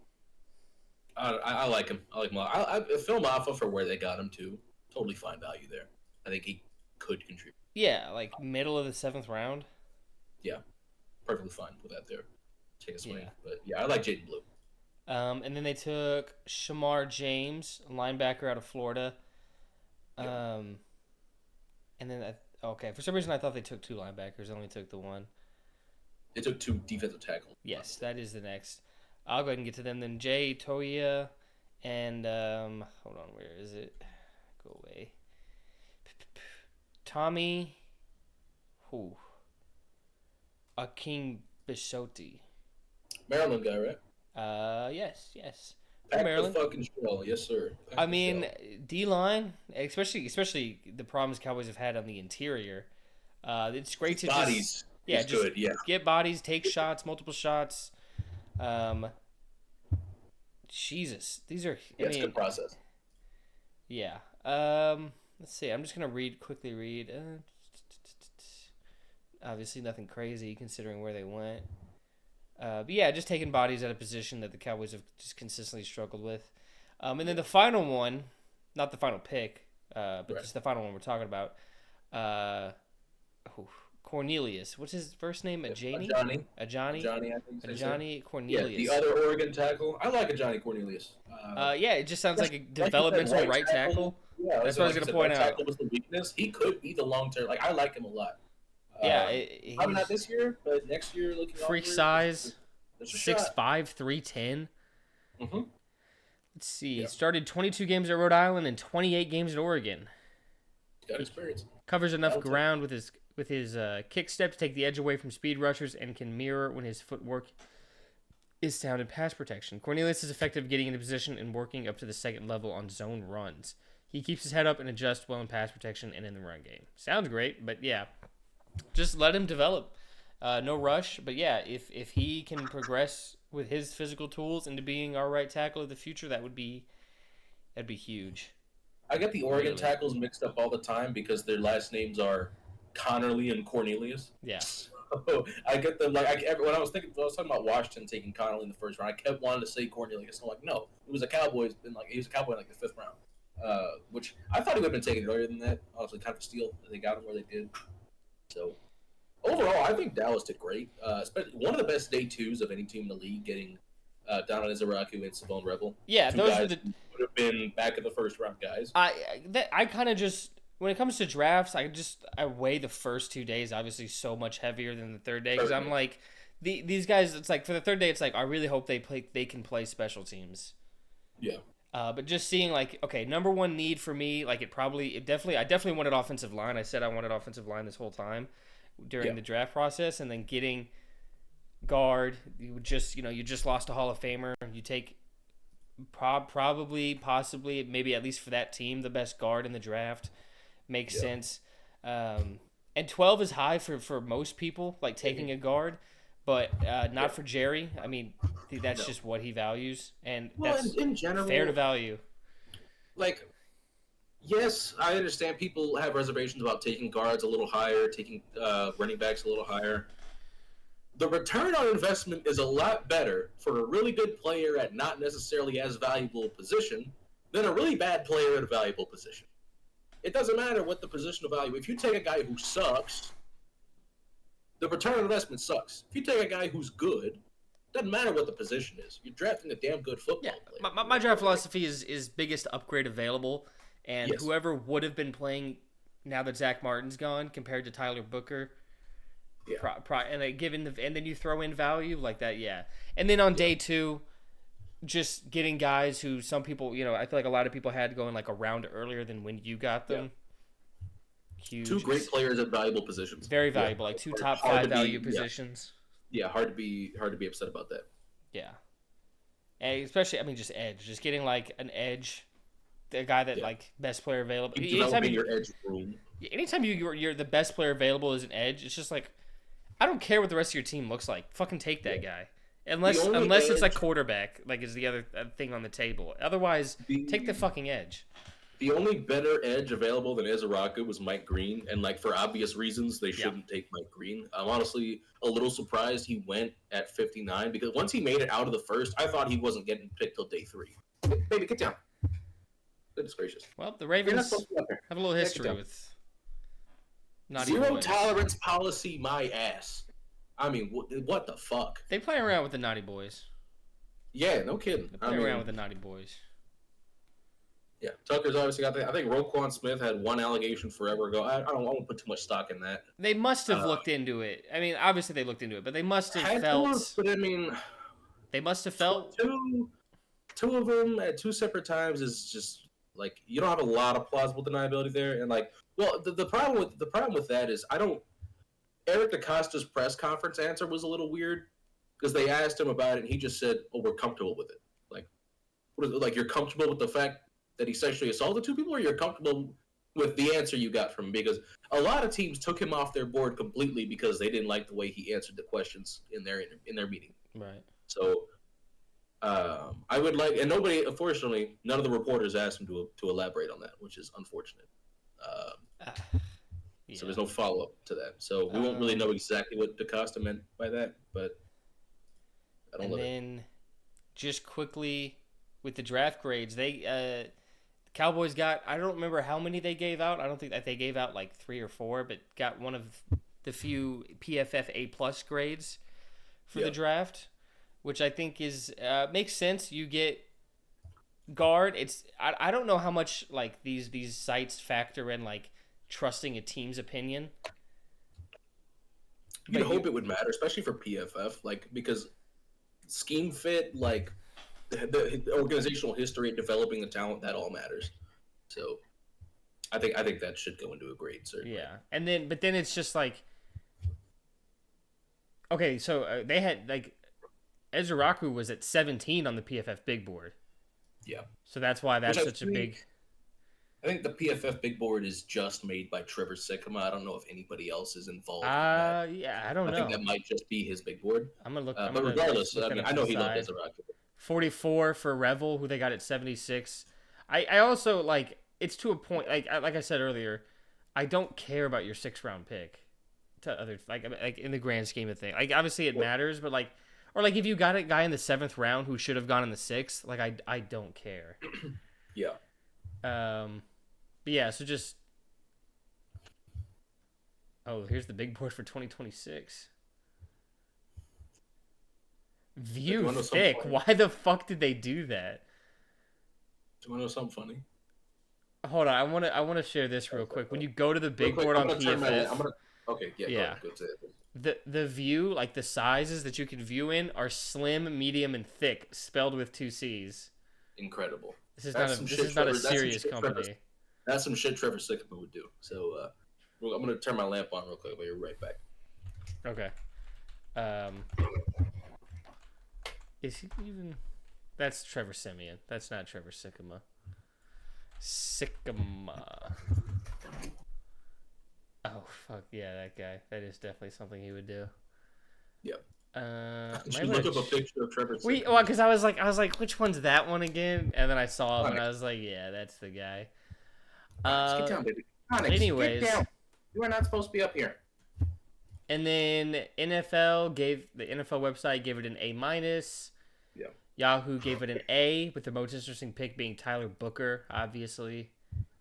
I like him. I like him a lot. Phil Maffa, for where they got him to, totally fine value there. I think he could contribute. Yeah, like middle of the 7th round. Yeah, perfectly fine with that there. Take a swing. Yeah. But yeah, I like Jaden Blue. And then they took Shamar James, linebacker out of Florida. And then for some reason I thought they took 2 linebackers. They only took the one. They took 2 defensive tackles. Yes, that is the next. I'll go ahead and get to them. Then Jay Toya and hold on, where is it? Go away. Tommy Aking Bisotti. Maryland guy, right? Yes. Pack Maryland. The fucking shell, yes sir. I mean, D-line, especially the problems Cowboys have had on the interior. It's great to bodies. Get bodies, take shots, multiple shots. Jesus, these are. It's a good process. Yeah. Let's see. I'm just gonna quickly read. Obviously, nothing crazy considering where they went. But yeah, just taking bodies at a position that the Cowboys have just consistently struggled with. And then the final one, not the final pick, but just the final one we're talking about. Cornelius. What's his first name? Ajani? Ajani, I think. Ajani Cornelius. Yeah, the other Oregon tackle. I like Ajani Cornelius. Yeah, it just sounds like a developmental right tackle. Yeah, that's what I was going to point out. Tackle was the weakness. He could be the long term. Like, I like him a lot. Yeah, probably not this year, but next year, looking freak size, 6'5", 310. Mm-hmm. Let's see. He started 22 games at Rhode Island and 28 games at Oregon. Got experience. Covers enough ground with his kick step to take the edge away from speed rushers and can mirror when his footwork is sound in pass protection. Cornelius is effective getting into position and working up to the second level on zone runs. He keeps his head up and adjusts well in pass protection and in the run game. Sounds great, but yeah. Just let him develop. No rush. But yeah, if he can progress with his physical tools into being our right tackle of the future, that'd be huge. I get the Oregon tackles mixed up all the time because their last names are Connerly and Cornelius. Yeah. So I get them when I was talking about Washington taking Connerly in the first round, I kept wanting to say Cornelius. I'm like, no, it was a Cowboys. He was a Cowboy in like the fifth round. Which I thought he would have been taken earlier than that. Honestly, kind of a steal that they got him where they did. So, overall, I think Dallas did great. Especially one of the best day twos of any team in the league, getting Donald Izaraku and Savone Rebel. Yeah, those guys were the would have been back in the first round guys. I kind of just, when it comes to drafts, I weigh the first 2 days obviously so much heavier than the third day because I'm like, these guys. It's like for the third day, it's like I really hope they can play special teams. Yeah. But just seeing like, okay, number one need for me, like I definitely wanted offensive line. I said I wanted offensive line this whole time during the draft process, and then getting guard. You just lost a Hall of Famer. You take possibly, maybe at least for that team, the best guard in the draft. Makes sense. And 12 is high for most people, like taking a guard. But not for Jerry. I mean, that's just what he values, and that's in general, fair to value. Like, yes, I understand people have reservations about taking guards a little higher, taking running backs a little higher. The return on investment is a lot better for a really good player at not necessarily as valuable a position than a really bad player at a valuable position. It doesn't matter what the position of value. If you take a guy who sucks, the return on investment sucks. If you take a guy who's good, doesn't matter what the position is. You're drafting a damn good football player. My draft philosophy is biggest upgrade available, and whoever would have been playing now that Zach Martin's gone compared to Tyler Booker, and then you throw in value like that, and then on day two, just getting guys who some people, I feel like a lot of people had going like a round earlier than when you got them. Yeah. Huge. Two great players at valuable positions. Very valuable, like two top 5 value positions. Yeah, hard to be upset about that. Yeah, and especially just edge, just getting like an edge, a guy that like best player available. Anytime your edge room. Anytime you're the best player available as an edge, it's just like I don't care what the rest of your team looks like. Fucking take that guy. Unless it's like quarterback, like is the other thing on the table. Otherwise, take the fucking edge. The only better edge available than Izaraku was Mike Green, and like for obvious reasons, they shouldn't take Mike Green. I'm honestly a little surprised he went at 59 because once he made it out of the first, I thought he wasn't getting picked till day 3. Baby, get down. Goodness gracious. Well, the Ravens have a little history with zero tolerance policy. My ass. I mean, what the fuck? They play around with the naughty boys. Yeah, no kidding. They play around with the naughty boys. Yeah, Tucker's obviously got that. I think Roquan Smith had one allegation forever ago. I won't put too much stock in that. They must have looked into it. I mean, obviously they looked into it, but they must have felt. But I mean, they must have felt two of them at 2 separate times is just like you don't have a lot of plausible deniability there. And like, well, the problem with that is Eric DaCosta's press conference answer was a little weird because they asked him about it and he just said, "Oh, we're comfortable with it." Like, what is it, like you're comfortable with the fact that he sexually assaulted 2 people, or you're comfortable with the answer you got from him? Because a lot of teams took him off their board completely because they didn't like the way he answered the questions in their meeting. Right. So I would like, and nobody, unfortunately, none of the reporters asked him to elaborate on that, which is unfortunate. Um, Yeah. So there's no follow up to that. So we won't really know exactly what DaCosta meant by that, but I don't. And then, just quickly with the draft grades, the Cowboys got, I don't remember how many they gave out. I don't think that they gave out like 3 or 4, but got one of the few PFF A+ grades for the draft, which I think is makes sense. You get guard. I don't know how much like these sites factor in like trusting a team's opinion. You'd hope it would matter, especially for PFF, like because scheme fit, like the organizational history and developing the talent, that all matters. So I think that should go into a grade, certainly. Yeah, and then but then it's just like, okay, so they had like Ezraku was at 17 on the PFF big board. Yeah. So that's why that's such a big. I think the PFF big board is just made by Trevor Sikkema. I don't know if anybody else is involved. Yeah, I don't know. I think that might just be his big board. I'm gonna look. But regardless, I know he loved Ezraku. 44 for Revel, who they got at 76. I also like, it's to a point. Like I said earlier, I don't care about your 6th-round pick. To other like in the grand scheme of things, like obviously it matters, but like, or like if you got a guy in the 7th round who should have gone in the 6th, like I don't care. Yeah. But yeah, so just. Oh, here's the big board for 2026. View thick. Why the fuck did they do that? Do you want to know something funny? Hold on, I want to share this real quick. When you go to the big board on PFF, okay, yeah. Go to it. The view, like the sizes that you can view in, are slim, medium, and thick, spelled with 2 C's. Incredible. This is not a serious company. That's some shit Trevor Sikkema would do. So I'm gonna turn my lamp on real quick. I'll be right back. Okay. Is he even? That's Trevor Simeon. That's not Trevor Sikkema. Sikkema. Oh fuck yeah, that guy. That is definitely something he would do. Yep. Should look up a picture of Trevor Sikkema. Well, because I was like, which one's that one again? And then I saw him, and I was like, yeah, that's the guy. Get down, baby. Anyways, get down. You are not supposed to be up here. And then the NFL website gave it an A-. Yeah. Yahoo gave it an A, with the most interesting pick being Tyler Booker, obviously.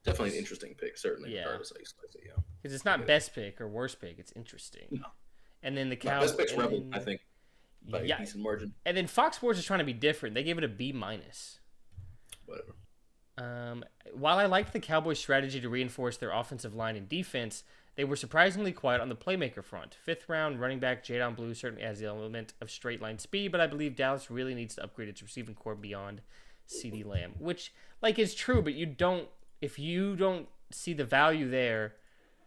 Definitely an interesting pick, certainly. Yeah. Regardless of how you slice it, because it's not best pick or worst pick; it's interesting. No. And then the Cowboys. Best pick's Rebel, I think, by a decent margin. And then Fox Sports is trying to be different. They gave it a B-. Whatever. While I liked the Cowboys' strategy to reinforce their offensive line and defense, they were surprisingly quiet on the playmaker front. 5th round running back Jadon Blue certainly has the element of straight line speed, but I believe Dallas really needs to upgrade its receiving core beyond CeeDee Lamb, which like is true, but if you don't see the value there,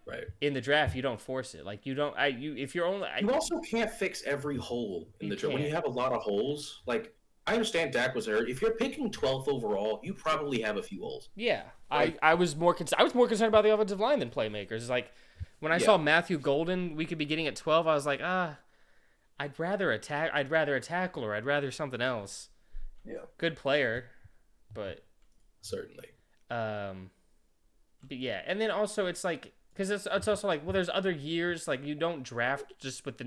right, in the draft, you don't force it. Like you also can't fix every hole in the draft. When you have a lot of holes, like I understand Dak was hurt. If you're picking 12th overall, you probably have a few holes. Yeah, right? I was more concerned about the offensive line than playmakers. Like when I saw Matthew Golden, we could be getting at 12. I was like, I'd rather a tackle, or I'd rather something else. Yeah, good player, but certainly. But yeah, and then also it's like, because it's also like, well, there's other years, like you don't draft just with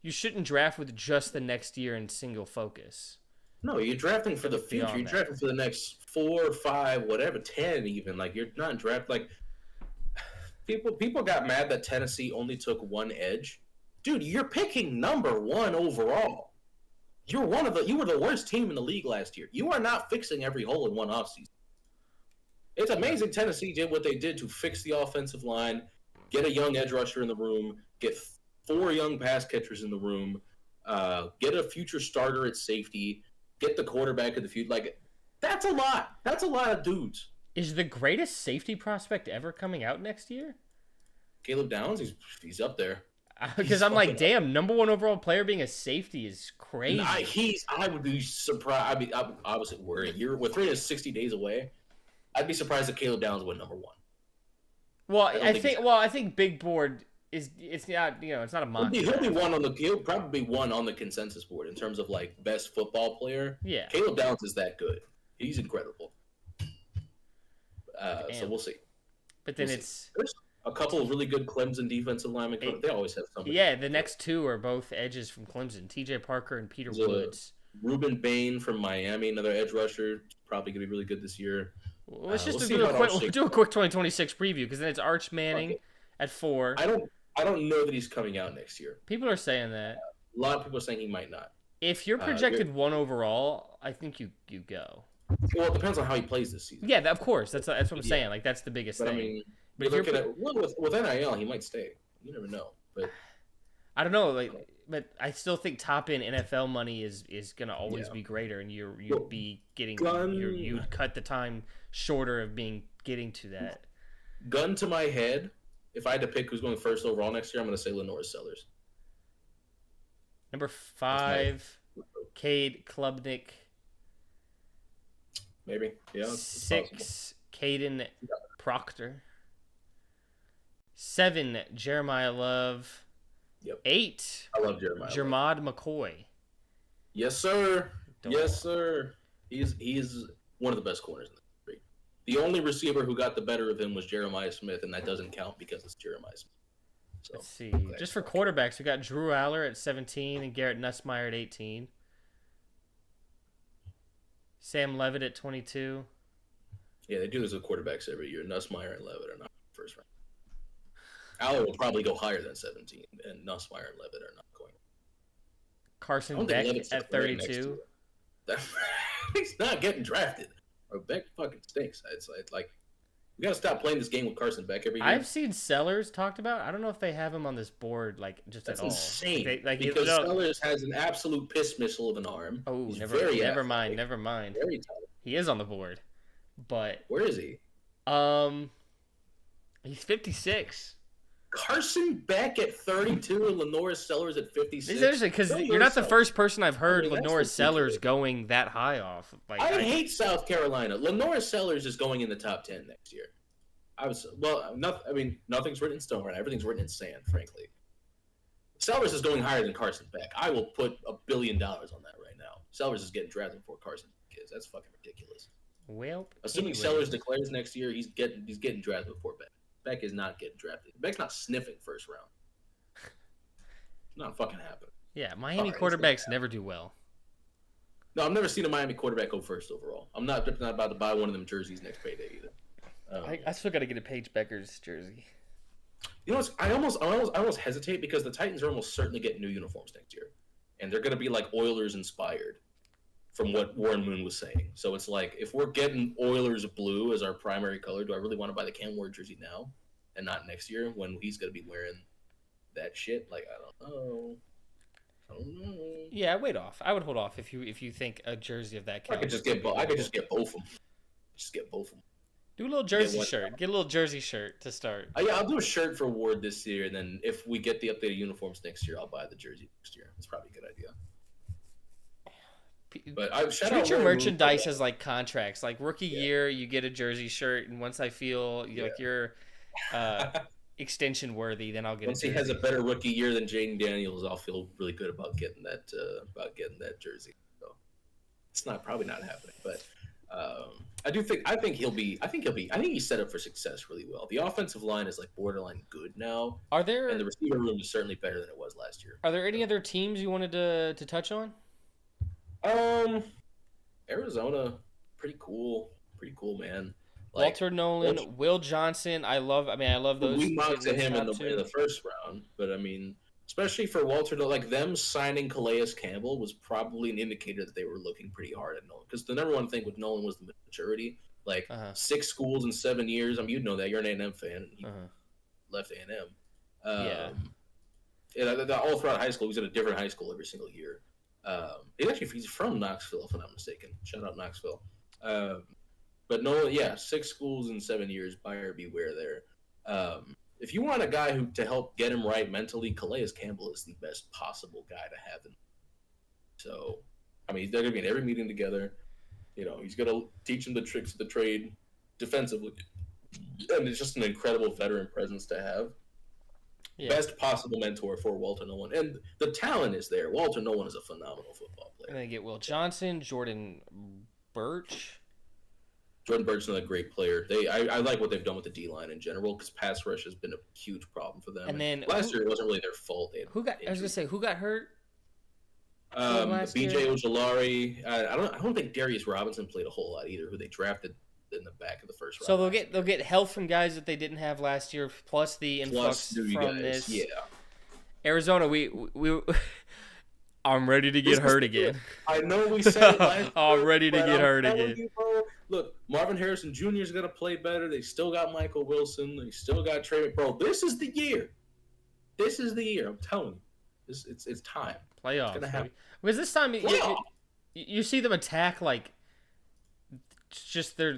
you shouldn't draft with just the next year in single focus. No, you're drafting for the future. You're drafting for the next 4, 5, whatever, 10 even. Like you're not draft like people got mad that Tennessee only took 1 edge. Dude, you're picking number 1 overall. You were the worst team in the league last year. You are not fixing every hole in one offseason. It's amazing Tennessee did what they did to fix the offensive line, get a young edge rusher in the room, get 4 young pass catchers in the room, get a future starter at safety, get the quarterback of the future. Like, that's a lot. That's a lot of dudes. Is the greatest safety prospect ever coming out next year? Caleb Downs, he's up there. Because I'm like, damn, number 1 overall player being a safety is crazy. I would be surprised. I mean, obviously we're 360 days away. I'd be surprised if Caleb Downs went number 1. Well, I think Big Board it's not it's not a He'll monster. be he'll probably be one on the consensus board in terms of like best football player. Yeah. Caleb Downs is that good. He's incredible. So Damn. we'll see. But then There's a couple of really good Clemson defensive linemen. They always have somebody. Yeah, the next two are both edges from Clemson: T.J. Parker and Peter Woods. Ruben Bain from Miami, another edge rusher, probably gonna be really good this year. Let's just do a quick 2026 preview because then it's Arch Manning at 4. I don't know that he's coming out next year. People are saying that. A lot of people are saying he might not. If you're projected 1 overall, I think you go. Well, it depends on how he plays this season. Yeah, of course. That's what I'm saying. Like that's the biggest thing. I mean, but if with NIL, he might stay. You never know. But I don't know. But I still think top end NFL money is gonna always be greater, and you'd be getting you'd cut the time shorter of getting to that. Gun to my head, if I had to pick who's going first overall next year, I'm going to say Lenore Sellers. Number 5, Cade Klubnik. Maybe, yeah. 6, Caden Proctor. 7, Jeremiah Love. Yep. 8, I love Jeremiah. Jermod McCoy. Yes, sir. Yes, sir. He's one of the best corners in the league. The only receiver who got the better of him was Jeremiah Smith, and that doesn't count because it's Jeremiah Smith. So, let's see. Just for quarterbacks, we got Drew Aller at 17 and Garrett Nussmeier at 18. Sam Levitt at 22. Yeah, they do this with quarterbacks every year. Nussmeier and Levitt are not first round. Aller will probably go higher than 17, and Nussmeier and Levitt are not going. Carson Beck at 32. He's not getting drafted. Or Beck fucking stinks. It's like we gotta stop playing this game with Carson Beck every year. I've seen Sellers talked about. I don't know if they have him on this board just That's at all. Insane. Because Sellers has an absolute piss missile of an arm. Oh, He's never mind. Very tight. He is on the board, but where is he? He's 56. Carson Beck at 32 and Lenore Sellers at 56. It's interesting because you're not the first person I've heard Lenore Sellers going that high off. I hate South Carolina. Lenore Sellers is going in the top 10 next year. Nothing's written in stone right now. Everything's written in sand, frankly. Sellers is going higher than Carson Beck. I will put $1 billion on that right now. Sellers is getting drafted before Carson Beck is. That's fucking ridiculous. Well, assuming Sellers declares next year, he's getting drafted before Beck. Beck is not getting drafted. Beck's not sniffing first round. It's not fucking happening. Yeah, Miami quarterbacks never do well. No, I've never seen a Miami quarterback go first overall. I'm not about to buy one of them jerseys next payday either. I still got to get a Paige Beckers jersey. You know, I almost hesitate because the Titans are almost certainly getting new uniforms next year, and they're going to be like Oilers inspired, from what Warren Moon was saying. So it's like, if we're getting Oilers blue as our primary color, do I really want to buy the Cam Ward jersey now and not next year when he's going to be wearing that shit? Like, I don't know. Yeah, wait off. I would hold off if you think a jersey of that. I could just get both of them. Just get both of them. Do a little jersey shirt. Get a little jersey shirt to start. Yeah, I'll do a shirt for Ward this year, and then if we get the updated uniforms next year, I'll buy the jersey next year. That's probably a good idea. But treat your merchandise as like contracts. Like rookie year, you get a jersey shirt, and once I feel like you're extension worthy, then I'll get. Once he has a better rookie year than Jaden Daniels, I'll feel really good about getting that jersey. So it's probably not happening, but I think he's set up for success really well. The offensive line is like borderline good now. And the receiver room is certainly better than it was last year. Are there any other teams you wanted to touch on? Arizona, pretty cool, man. Like, Walter Nolan, Will Johnson. I love those. We mocked to him in the first round, but I mean, especially for Walter, like them signing Calais Campbell was probably an indicator that they were looking pretty hard at Nolan. Because the number one thing with Nolan was the maturity. Like 6 schools in 7 years. I mean, you'd know that. You're an A&M fan. He left A&M. All throughout high school, he was at a different high school every single year. He's from Knoxville, if I'm not mistaken. Shout out Knoxville. But Nolan, 6 schools in 7 years. Buyer beware there. If you want a guy to help get him right mentally, Calais Campbell is the best possible guy to have him. So, I mean, they're going to be in every meeting together. You know, he's going to teach him the tricks of the trade defensively. And it's just an incredible veteran presence to have. best possible mentor for Walter Nolan, and the talent is there. Walter Nolan is a phenomenal football player. And they get Will Johnson, Jordan Birch. Jordan Birch is another great player. I like what they've done with the D line in general because pass rush has been a huge problem for them. And then last year it wasn't really their fault. Who got hurt? BJ Ojolari. I don't think Darius Robinson played a whole lot either. Who they drafted in the back of the first round. So they'll get help from guys that they didn't have last year, plus the influx from this. Yeah. Arizona, we I'm ready to get hurt again. I know we said it last year, I'm ready to get hurt again. You, bro, look, Marvin Harrison Jr. is going to play better. They still got Michael Wilson. They still got Trey. Bro, this is the year. This is the year. I'm telling you. It's time. Playoffs. It's gonna happen. Because this time you see them attack like just their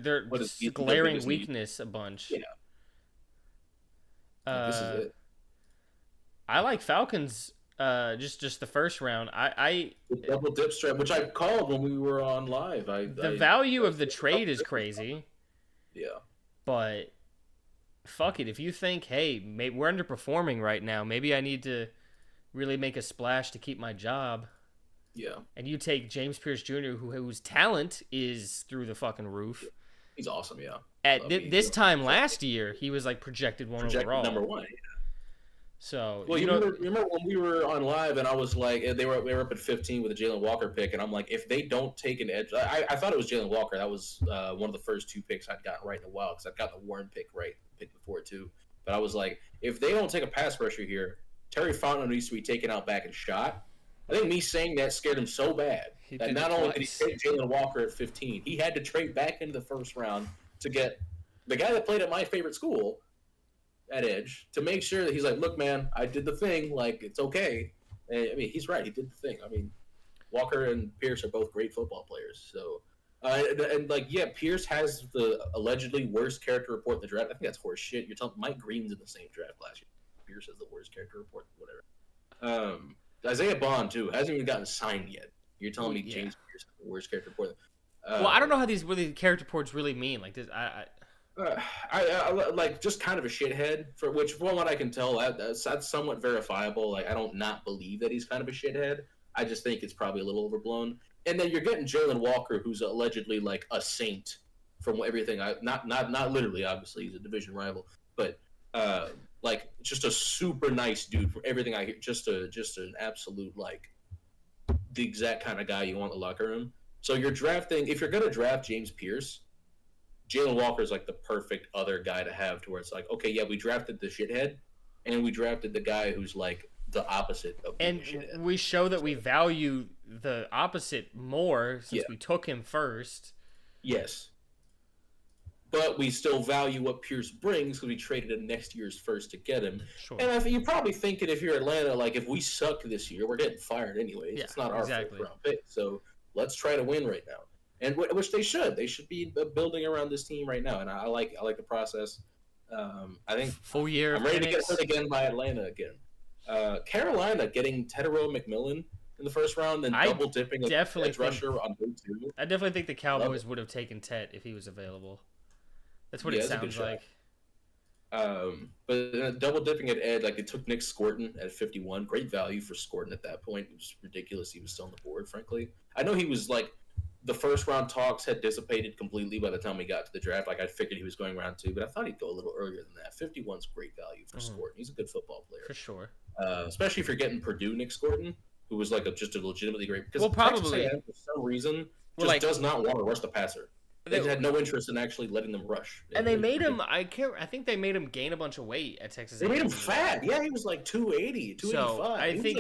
glaring weakness a bunch. Yeah. This is it. I like Falcons. Just the first round. The double dip strap, which I called when we were on live. The value of the trade is crazy. Yeah. But fuck it. If you think, hey, maybe we're underperforming right now, maybe I need to really make a splash to keep my job. Yeah. And you take James Pierce Jr., whose talent is through the fucking roof. He's awesome, yeah. At this time last year, he was like projected overall. Number one. Yeah. So you remember when we were on live and I was like, they were up at 15 with a Jalen Walker pick, and I'm like, if they don't take an edge, I thought it was Jalen Walker. That was one of the first two picks I'd gotten right in a while because I'd gotten the Warren pick right the pick before too. But I was like, if they don't take a pass rusher here, Terry Fontenot needs to be taken out back and shot. I think me saying that scared him so bad that not only did he take Jalen Walker at 15, he had to trade back into the first round to get the guy that played at my favorite school at edge to make sure that he's like, look, man, I did the thing. Like, it's okay. And, I mean, he's right. He did the thing. I mean, Walker and Pierce are both great football players. So, Pierce has the allegedly worst character report in the draft. I think that's horse shit. You're telling Mike Green's in the same draft last year. Pierce has the worst character report, whatever. Isaiah Bond, too, hasn't even gotten signed yet. You're telling me James Pierce has the worst character report. Well, I don't know how these character reports really mean. Like this, I like just kind of a shithead, from what I can tell, that's somewhat verifiable. Like, I don't not believe that he's kind of a shithead. I just think it's probably a little overblown. And then you're getting Jalen Walker, who's allegedly like a saint from everything. Not literally, obviously, he's a division rival, but like just a super nice dude from everything I hear. Just an absolute like the exact kind of guy you want in the locker room. So you're drafting, if you're gonna draft James Pierce, Jalen Walker is like the perfect other guy to have to where it's like, okay, yeah, we drafted the shithead, and we drafted the guy who's like the opposite of the shithead. We show that we value the opposite more since we took him first. Yes. But we still value what Pierce brings because we traded him next year's first to get him. Sure. And you're probably thinking if you're Atlanta, like if we suck this year, we're getting fired anyways. Yeah, it's not our first round pick. So let's try to win right now. And which they should. They should be building around this team right now. And I like the process. I think full year. I'm ready to get hurt again by Atlanta again. Carolina getting Tedero McMillan in the first round, then double dipping a edge rusher on day 2. I definitely think the Cowboys would have taken Tet if he was available. That's what it sounds like. But double dipping at Ed, like they took Nick Scorton at 51. Great value for Scorton at that point. It was ridiculous he was still on the board, frankly. I know he was like, the first round talks had dissipated completely by the time we got to the draft. Like I figured he was going round 2, but I thought he'd go a little earlier than that. 51's great value for Scorton. He's a good football player. For sure. Especially if you're getting Purdue Nick Scorton, who was like just a legitimately great, because probably for some reason does not want to rush the passer. They had no interest in actually letting them rush. And they made him, I think they made him gain a bunch of weight at Texas A&M. They made him fat. Yeah, he was like 280, 285. So I think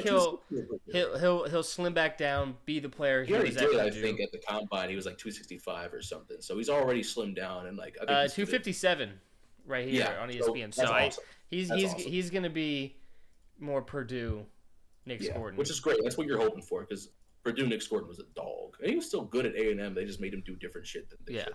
he'll slim back down, be the player he was did, I think, at the combine. He was like 265 or something. So he's already slimmed down. And like I think 257 right here on ESPN. So awesome. He's going to be more Purdue Nick Scorton. Which is great. That's what you're hoping for, because Purdue Nick Scorton was a dog. And he was still good at A&M. They just made him do different shit than they should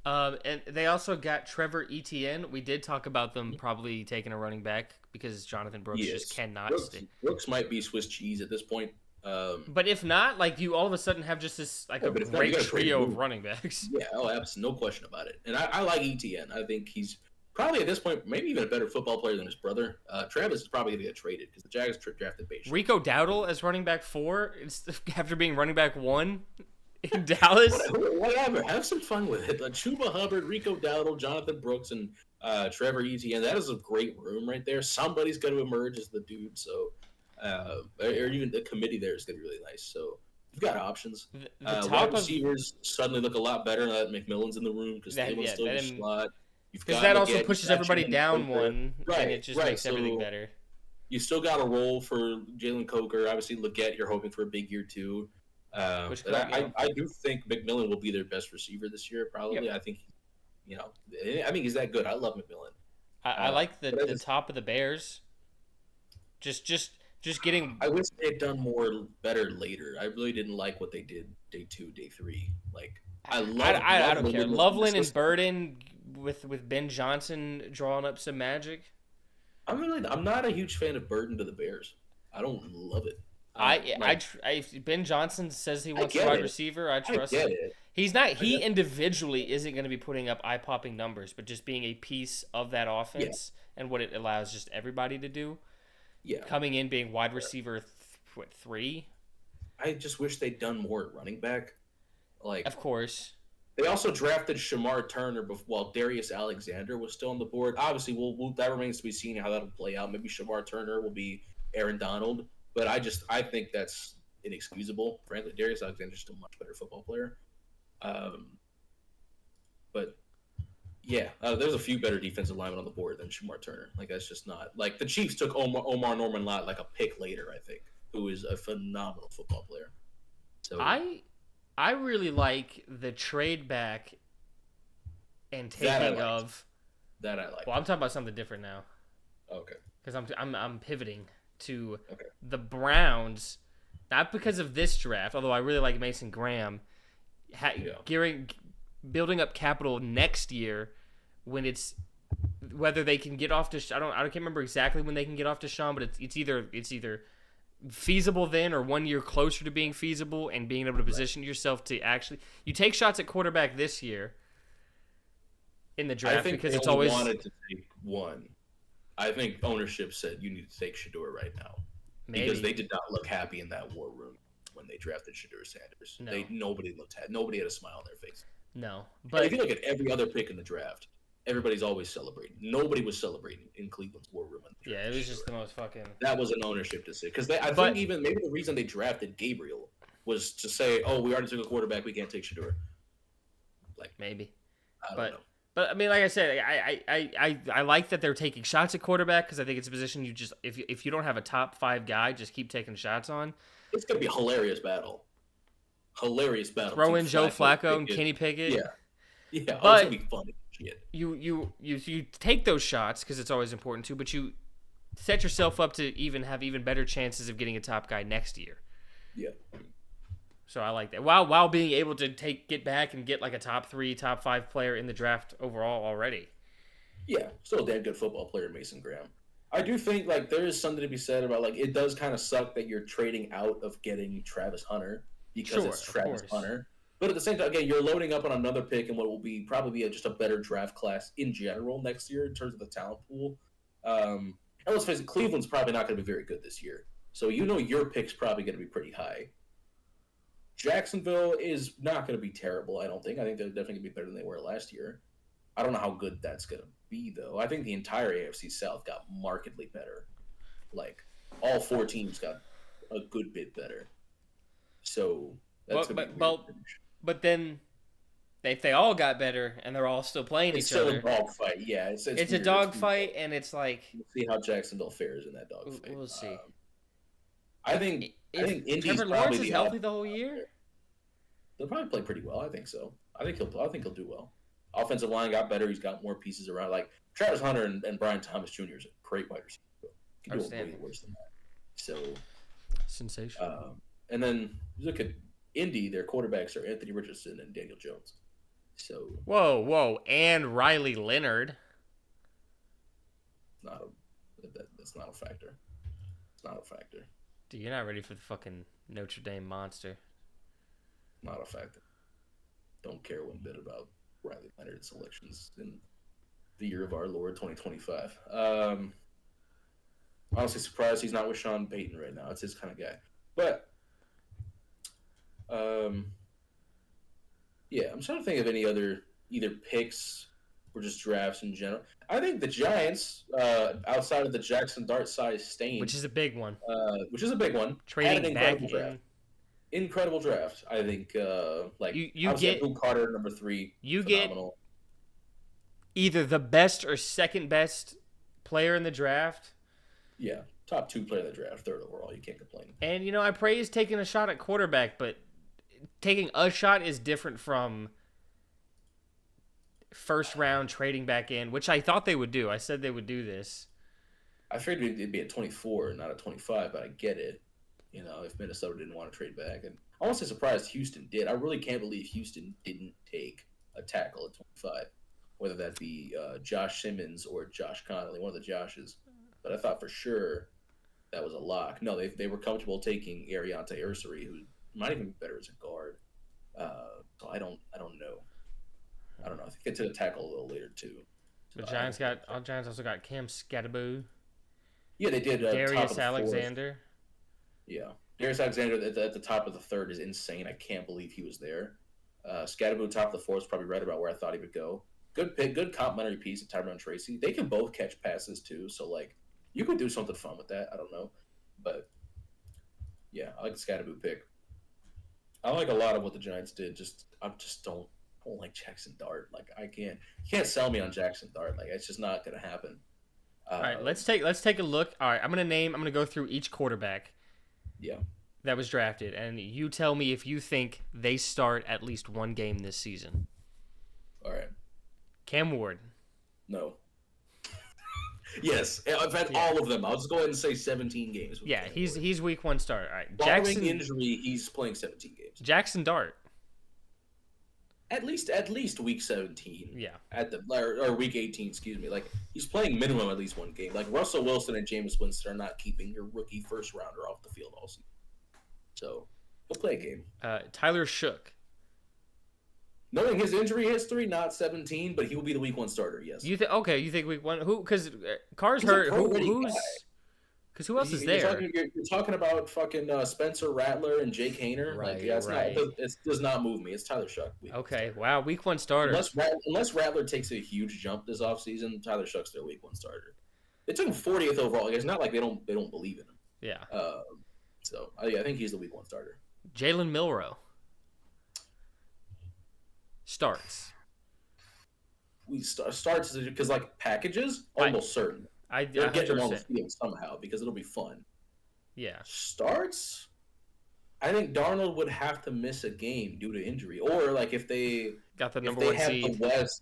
have. And they also got Trevor Etienne. We did talk about them probably taking a running back because Jonathan Brooks just cannot stay. Brooks might be Swiss cheese at this point. But if not, like you all of a sudden have just this like a great trio of running backs. Yeah, absolutely, no question about it. And I like Etienne. I think he's probably at this point, maybe even a better football player than his brother. Travis is probably going to get traded because the Jags drafted Bayshore. Rico Dowdle as running back 4 after being running back 1 in Dallas. Whatever. Have some fun with it. Like Chuba Hubbard, Rico Dowdle, Jonathan Brooks, and Trevor Etienne. That is a great room right there. Somebody's going to emerge as the dude. So, or even the committee there is going to be really nice. So you've got options. The top wide receivers suddenly look a lot better now that McMillan's in the room because Thielman's still in the slot. Because that also pushes everybody down one, right, and it just makes everything better. You still got a role for Jalen Coker. Obviously, Leggett, you're hoping for a big year too. I do think McMillan will be their best receiver this year. Probably, I think, I think he's that good. I love McMillan. I like the top of the Bears. Just getting. I wish they had done better later. I really didn't like what they did day 2, day 3. Like I don't care. Loveland and Burden with Ben Johnson drawing up some magic. I'm not a huge fan of Burden to the Bears. I don't love it. Ben Johnson says he wants a wide receiver. I trust him. He's not. He individually isn't going to be putting up eye-popping numbers, but just being a piece of that offense and what it allows just everybody to do. Yeah, coming in being wide receiver 3. I just wish they'd done more at running back. Like, of course. They also drafted Shamar Turner while Darius Alexander was still on the board. Obviously, that remains to be seen how that'll play out. Maybe Shamar Turner will be Aaron Donald, but I think that's inexcusable. Frankly, Darius Alexander's still a much better football player. But yeah, there's a few better defensive linemen on the board than Shamar Turner. Like that's just not like the Chiefs took Omar Norman Lott like a pick later. I think who is a phenomenal football player. So I really like the trade back and taking of that. I like. Well, I'm talking about something different now. Okay. Because I'm pivoting to the Browns, not because of this draft, although I really like Mason Graham. Building up capital next year when it's whether they can get off to I can't remember exactly when they can get off to Sean, but it's either feasible then or 1 year closer to being feasible and being able to position yourself to actually you take shots at quarterback this year in the draft because it's always wanted to take one. I think ownership said you need to take Shedeur right now because they did not look happy in that war room when they drafted Shedeur Sanders. No. Nobody had a smile on their face. No, but if you look at every other pick in the draft, everybody's always celebrating. Nobody was celebrating in Cleveland's war room. Yeah, it was just the most fucking. That was an ownership decision because I think even maybe the reason they drafted Gabriel was to say, "Oh, we already took a quarterback. We can't take Shedeur." Like maybe, I don't know. But I mean, like I said, I like that they're taking shots at quarterback because I think it's a position you just if you don't have a top 5 guy, just keep taking shots on. It's gonna be a hilarious battle. Throw in Joe Flacco and Kenny Pickett. Yeah. But it's gonna be funny. Shit. You take those shots because it's always important to, but you set yourself up to have even better chances of getting a top guy next year. Yeah. So I like that. While being able to get back and get like a top 3, top 5 player in the draft overall already. Yeah, still a damn good football player, Mason Graham. I do think like there is something to be said about like it does kind of suck that you're trading out of getting Travis Hunter because it's Travis Hunter. But at the same time, again, you're loading up on another pick in what will be probably just a better draft class in general next year in terms of the talent pool. And let's face it, Cleveland's probably not going to be very good this year. So your pick's probably going to be pretty high. Jacksonville is not going to be terrible, I don't think. I think they're definitely going to be better than they were last year. I don't know how good that's going to be, though. I think the entire AFC South got markedly better. Like, all 4 teams got a good bit better. So, that's but then, if they all got better and they're all still playing each other... It's still a dogfight, yeah. It's a dogfight, and it's like... We'll see how Jacksonville fares in that dogfight. We'll see. I think Indy's Trevor Lawrence is healthy the whole year? They'll probably play pretty well. I think so. I think he'll do well. Offensive line got better. He's got more pieces around. Like Travis Hunter and Brian Thomas Jr. is a great wide receiver. He can do way worse than that. So sensational. And then you look at Indy. Their quarterbacks are Anthony Richardson and Daniel Jones. So whoa, and Riley Leonard. That's not a factor. It's not a factor. Dude, you're not ready for the fucking Notre Dame monster. Not a factor. Don't care one bit about Riley Leonard's selections in the year of our Lord 2025. Honestly, surprised he's not with Sean Payton right now. It's his kind of guy. But, yeah, I'm trying to think of any other either picks or just drafts in general. I think the Giants, outside of the Jackson Dart size stain, which is a big one. Had an incredible draft. Incredible draft. I think, you get Blue Carter number 3. You phenomenal. get either the best or second best player in the draft. Yeah, top 2 player in the draft, 3rd overall. You can't complain. And I praise taking a shot at quarterback, but taking a shot is different from first round trading back in, which I thought they would do. I said they would do this. I figured it'd be at 24, not at 25, but I get it. If Minnesota didn't want to trade back. And I'm honestly surprised Houston did. I really can't believe Houston didn't take a tackle at 25, whether that be Josh Simmons or Josh Connolly, one of the Joshes. But I thought for sure that was a lock. No, they were comfortable taking Ariante Ursary, who might even be better as a guard. So I don't know. I don't know. I think they took a tackle a little later too. The Giants also got Cam Skattebo. Yeah, they did. Darius Alexander. Yeah, Darius Alexander at the top of the 3rd is insane. I can't believe he was there. Skattebo top of the 4th is probably right about where I thought he would go. Good pick, good complimentary piece of Tyrone Tracy. They can both catch passes too, so you could do something fun with that. I don't know, but yeah, I like the Skattebo pick. I like a lot of what the Giants did. I just don't like Jackson Dart. You can't sell me on Jackson Dart. It's just not gonna happen. All right, let's take a look. All right, I'm gonna go through each quarterback. Yeah. That was drafted, and you tell me if you think they start at least one game this season. All right. Cam Ward. No. Yes, I've had all of them. I'll just go ahead and say 17 games. Yeah, he's week 1 start. All right. Following injury, he's playing 17 games. Jackson Dart. At least week 17. Yeah. Or week 18, excuse me. He's playing minimum at least one game. Russell Wilson and Jameis Winston are not keeping your rookie first rounder off the field all season. So he'll play a game. Tyler Shook. Knowing his injury history, not 17, but he will be the week 1 starter. Yes. You think week 1? Who? Because Carr's hurt. Who's? Because who else is there? You're talking about fucking Spencer Rattler and Jake Hayner. Right. It does not move me. It's Tyler Shough. Okay. Wow. Week 1 starter. Unless Rattler takes a huge jump this offseason, Tyler Shuck's their week 1 starter. They took him 40th overall. It's not like they don't believe in him. Yeah. I think he's the week 1 starter. Jalen Milroe starts. Starts because packages almost certain. They'll get them on the field somehow because it'll be fun. Yeah. Starts. I think Darnold would have to miss a game due to injury, or if they got the number 1 seed.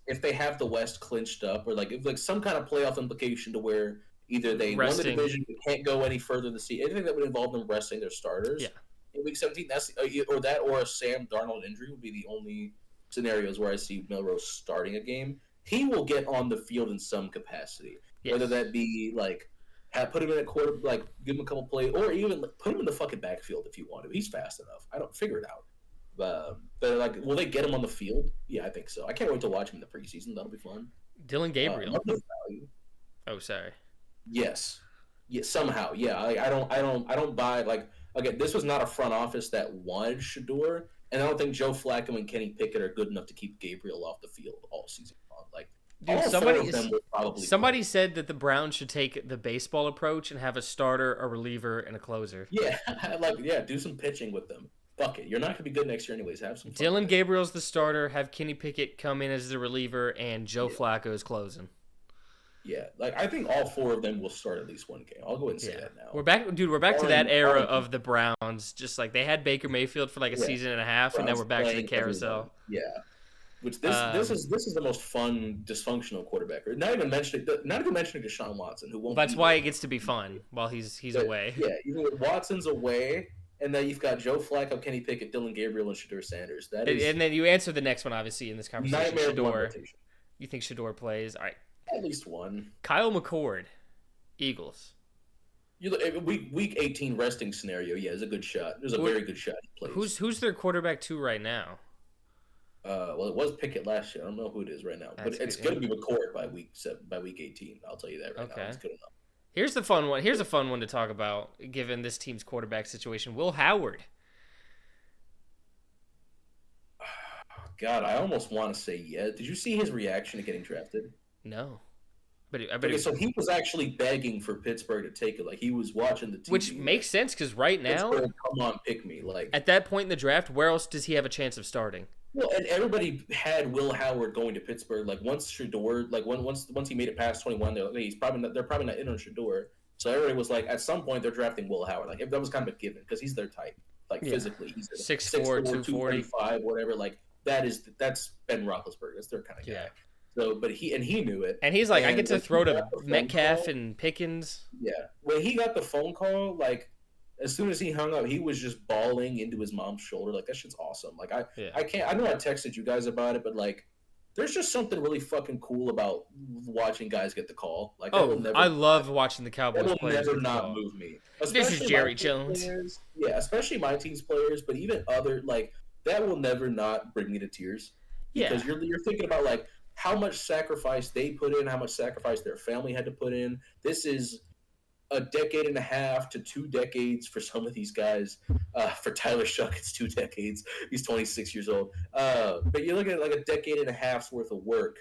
If they have the West clinched up, or if some kind of playoff implication to where either they won the division but can't go any further this season. Anything that would involve them resting their starters. Yeah. In week 17, or a Sam Darnold injury would be the only scenarios where I see Milroe starting a game. He will get on the field in some capacity. Yes. Whether that be put him in a quarter, give him a couple plays, or even put him in the fucking backfield if you want to. He's fast enough. I don't figure it out. But will they get him on the field? Yeah, I think so. I can't wait to watch him in the preseason. That'll be fun. Dylan Gabriel. Oh, sorry. Yes. Yeah. Somehow. Yeah. I don't buy again. This was not a front office that wanted Shador, and I don't think Joe Flacco and Kenny Pickett are good enough to keep Gabriel off the field all season long. Dude, somebody said that the Browns should take the baseball approach and have a starter, a reliever, and a closer. Yeah, do some pitching with them. Fuck it. You're not going to be good next year anyways. Have some fun. Dylan Gabriel's the starter, have Kenny Pickett come in as the reliever, and Joe Flacco is closing. Yeah, I think all 4 of them will start at least one game. I'll go ahead and say that now. We're back to that era of the Browns. Just they had Baker Mayfield for a season and a half, and then we're back to the carousel. Yeah. Which this is the most fun dysfunctional quarterback. Not even mentioning Deshaun Watson, who won't. That's why it gets to be fun while he's away. Yeah, even with Watson's away, and then you've got Joe Flacco, Kenny Pickett, Dylan Gabriel, and Shedeur Sanders. And then you answer the next one, obviously, in this conversation. Nightmare. You think Shedeur plays? All right. At least one. Kyle McCord, Eagles. Week 18 resting scenario. Yeah, is a good shot. There's a very good shot he plays. Who's their quarterback 2 right now? Well, it was Pickett last year. I don't know who it is right now, but it's going to be McCord by week 18. I'll tell you that right now. It's good enough. Here's the fun one. Here's a fun one to talk about, given this team's quarterback situation. Will Howard. God, I almost want to say yes. Did you see his reaction to getting drafted? No. But so he was actually begging for Pittsburgh to take it. Like, he was watching the TV. Which makes sense, because right now, come on, pick me. Like, at that point in the draft, where else does he have a chance of starting? Well, and everybody had Will Howard going to Pittsburgh. Like, once Shedeur, like once he made it past 21, they're like, they're probably not in on Shedeur. So everybody was like, at some point they're drafting Will Howard. Like, that was kind of a given because he's their type. Like, physically, he's 6'4", 245, whatever. Like, that's Ben Roethlisberger. That's their kind of guy. Yeah. So, but he knew it. And he's like, I get to throw to Metcalf and Pickens. Yeah. When he got the phone call, like, as soon as he hung up, he was just bawling into his mom's shoulder. Like, that shit's awesome. Like, I know I texted you guys about it, but, like, there's just something really fucking cool about watching guys get the call. Like, I love watching the Cowboys players. That will never not move me. This is Jerry Jones. Yeah, especially my team's players, but even other, like, that will never not bring me to tears. Because you're thinking about, like, how much sacrifice they put in, how much sacrifice their family had to put in. This is a decade and a half to 2 decades for some of these guys. For Tyler Shuck, it's 2 decades. He's 26 years old. But you're looking at like a decade and a half's worth of work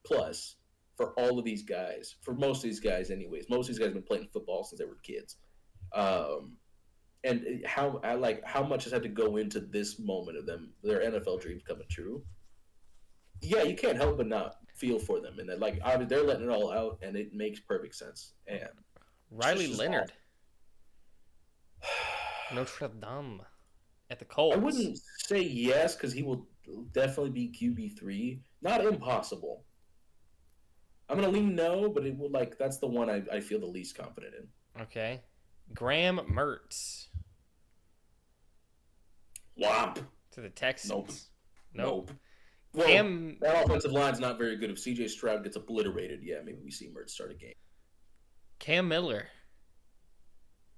plus for all of these guys. For most of these guys, anyways. Most of these guys have been playing football since they were kids. And how much has had to go into this moment of them, their NFL dreams coming true. Yeah, you can't help but not feel for them, and that, like, they're letting it all out, and it makes perfect sense. And Riley Leonard, Notre Dame, at the Colts. I wouldn't say yes because he will definitely be QB3. Not impossible. I'm gonna lean no, but it will that's the one I feel the least confident in. Okay, Graham Mertz. Womp. To the Texans. Nope. Well, that offensive line's not very good. If C.J. Stroud gets obliterated, yeah, maybe we see Mertz start a game. Cam Miller.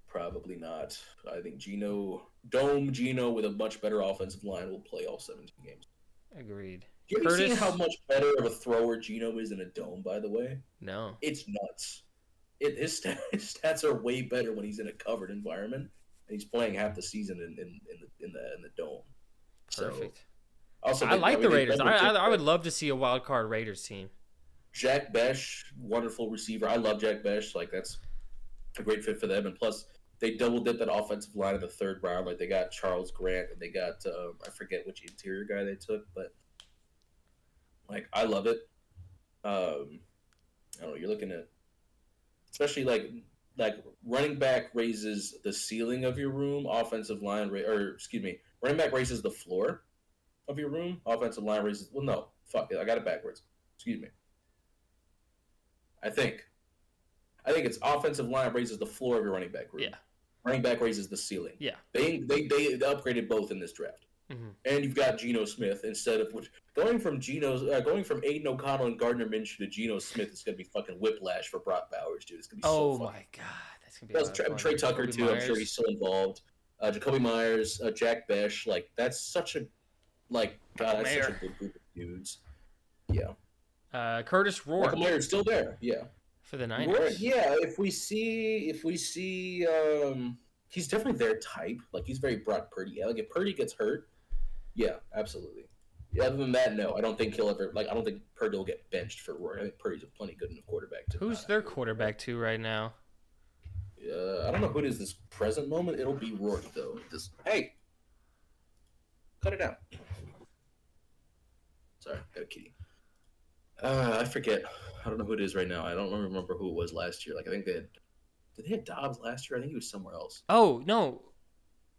Probably not. I think Gino with a much better offensive line will play all 17 games. Agreed. Have you seen how much better of a thrower Gino is in a dome, by the way? No. It's nuts. His stats are way better when he's in a covered environment, and he's playing half the season in the dome. Perfect. So, also, I like the Raiders. I would love to see a wild card Raiders team. Jack Besh, wonderful receiver. I love Jack Besh. Like, that's a great fit for them. And plus, they double-dipped that offensive line in the 3rd round. Like, they got Charles Grant, and they got, I forget which interior guy they took. But, like, I love it. I don't know. You're looking at, especially, like running back raises the ceiling of your room. Running back raises the floor of your room. Offensive line raises. Well, no, fuck it, I got it backwards. Excuse me. I think it's offensive line raises the floor of your running back room. Yeah. Running back raises the ceiling. Yeah. They upgraded both in this draft. Mm-hmm. And you've got Geno Smith instead of going from Aiden O'Connell and Gardner Minshew to Geno Smith is gonna be fucking whiplash for Brock Bowers, dude. It's gonna be so fun. Oh my god, that's gonna be. Trey Tucker too. Myers. I'm sure he's still involved. Jacoby Myers, Jack Besh, like that's such a such a good group of dudes. Yeah. Curtis Rourke. Michael Mayer's still there. Yeah. For the Niners. Rourke, yeah. If we see, he's definitely their type. Like he's very Brock Purdy. Yeah, like if Purdy gets hurt, yeah, absolutely. Yeah, other than that, no, I don't think he'll ever. Like I don't think Purdy will get benched for Rourke. I think Purdy's a plenty good enough quarterback. Who's their quarterback to right now? I don't know who it is this present moment. It'll be Rourke though. Hey, cut it out. Sorry, got a kitty. I forget. I don't know who it is right now. I don't remember who it was last year. Like I think did they have Dobbs last year? I think he was somewhere else. Oh no,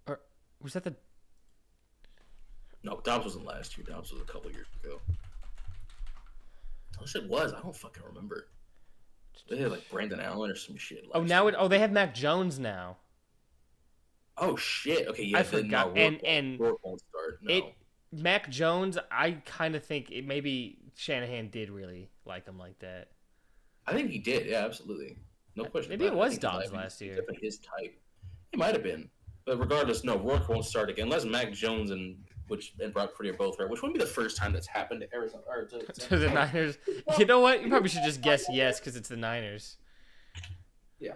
or was that the? No, Dobbs wasn't last year. Dobbs was a couple years ago. Oh shit, was I don't fucking remember. They had like Brandon Allen or some shit. They have Mac Jones now. Oh shit! Okay, yeah, I forgot. Rourke won't start. No. Mac Jones, I kind of think maybe Shanahan did really like him like that. I think he did. Yeah, absolutely. No question. Maybe it was Dobbs last year. Definitely his type. He might have been, but regardless, no. Rourke won't start again unless Mac Jones and and Brock Purdy are both hurt, which wouldn't be the first time that's happened to Arizona or to To the Niners. You know what? You probably should just guess yes because it's the Niners. Yeah.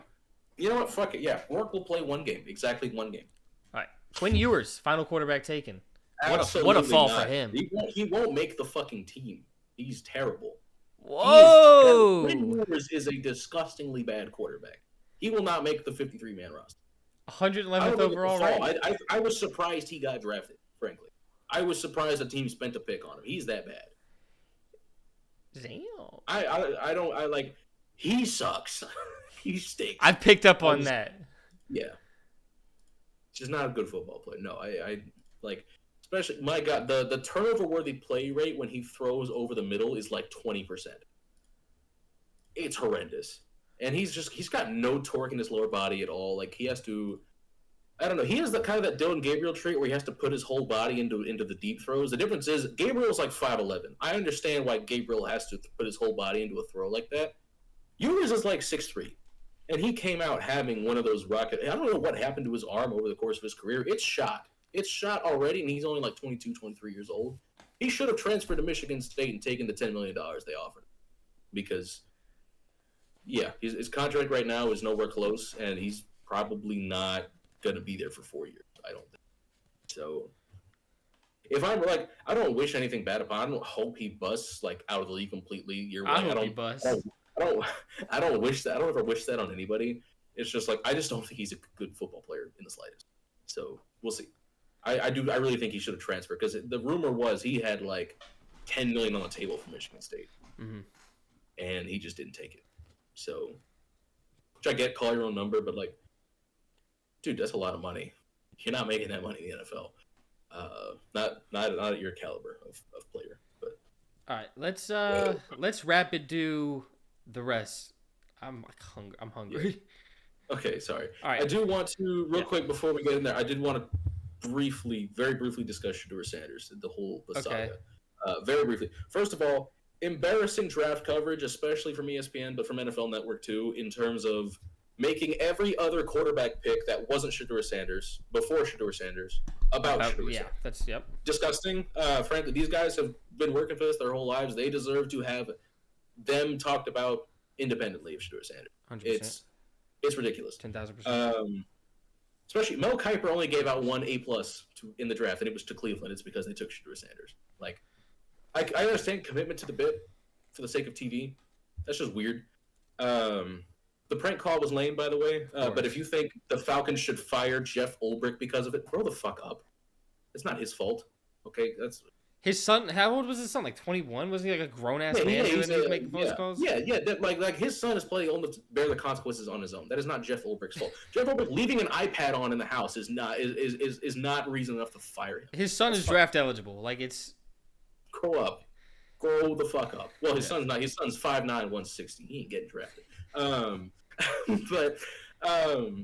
You know what? Fuck it. Yeah, Rourke will play one game, exactly one game. All right, Quinn Ewers, final quarterback taken. What a Absolutely fall not. for him. He won't make the fucking team. He's terrible. Whoa! Quinn Ewers is a disgustingly bad quarterback. He will not make the 53-man roster. 111th overall, right? I was surprised he got drafted, frankly. I was surprised the team spent a pick on him. He's that bad. Damn. He sucks. He stinks. I picked up on that. Yeah. Just not a good football player. No, I especially, my God, the turnover-worthy play rate when he throws over the middle is like 20%. It's horrendous. And he's got no torque in his lower body at all. Like, he has to, I don't know, he has the kind of that Dylan Gabriel trait where he has to put his whole body into the deep throws. The difference is Gabriel's like 5'11". I understand why Gabriel has to put his whole body into a throw like that. Ewers is like 6'3". And he came out having one of those rocket. I don't know what happened to his arm over the course of his career. It's shot. It's shot already, and he's only like 22, 23 years old. He should have transferred to Michigan State and taken the $10 million they offered him. Because, yeah, his contract right now is nowhere close, and he's probably not going to be there for 4 years, I don't think. So, if I'm like, I don't wish anything bad upon him. I don't hope he busts like out of the league completely. I hope he busts. I don't wish that. I don't ever wish that on anybody. It's just like, I just don't think he's a good football player in the slightest. So we'll see. I really think he should have transferred because the rumor was he had like $10 million on the table for Michigan State, and he just didn't take it. So, which I get, call your own number, but like, dude, that's a lot of money. You're not making that money in the NFL. Not at your caliber of player. But all right, let's rapid do the rest. I'm hungry. Okay, sorry. All right. I do want to real quick before we get in there. I did want to very briefly discuss Shedeur Sanders, the saga. Very briefly. First of all, embarrassing draft coverage, especially from ESPN, but from NFL Network too, in terms of making every other quarterback pick that wasn't Shedeur Sanders before Shedeur Sanders about Shedeur Sanders. That's disgusting. Frankly, these guys have been working for this their whole lives. They deserve to have them talked about independently of Shedeur Sanders. 100%. It's ridiculous. 10,000%. Especially Mel Kiper only gave out one A+ in the draft, and it was to Cleveland. It's because they took Shedeur Sanders. Like, I understand commitment to the bit for the sake of TV. That's just weird. The prank call was lame, by the way. But if you think the Falcons should fire Jeff Ulbrich because of it, grow the fuck up. It's not his fault. Okay, that's his son. How old was his son? Like 21? Was he like a grown ass man when he was making phone calls? Yeah. Like his son is playing on to bear the consequences on his own. That is not Jeff Ulbrich's fault. Jeff Ulbrich leaving an iPad on in the house is not reason enough to fire him. His son is draft eligible. Like, it's grow up, grow the fuck up. Well, his son's not. His son's 5'9", 160. He ain't getting drafted. But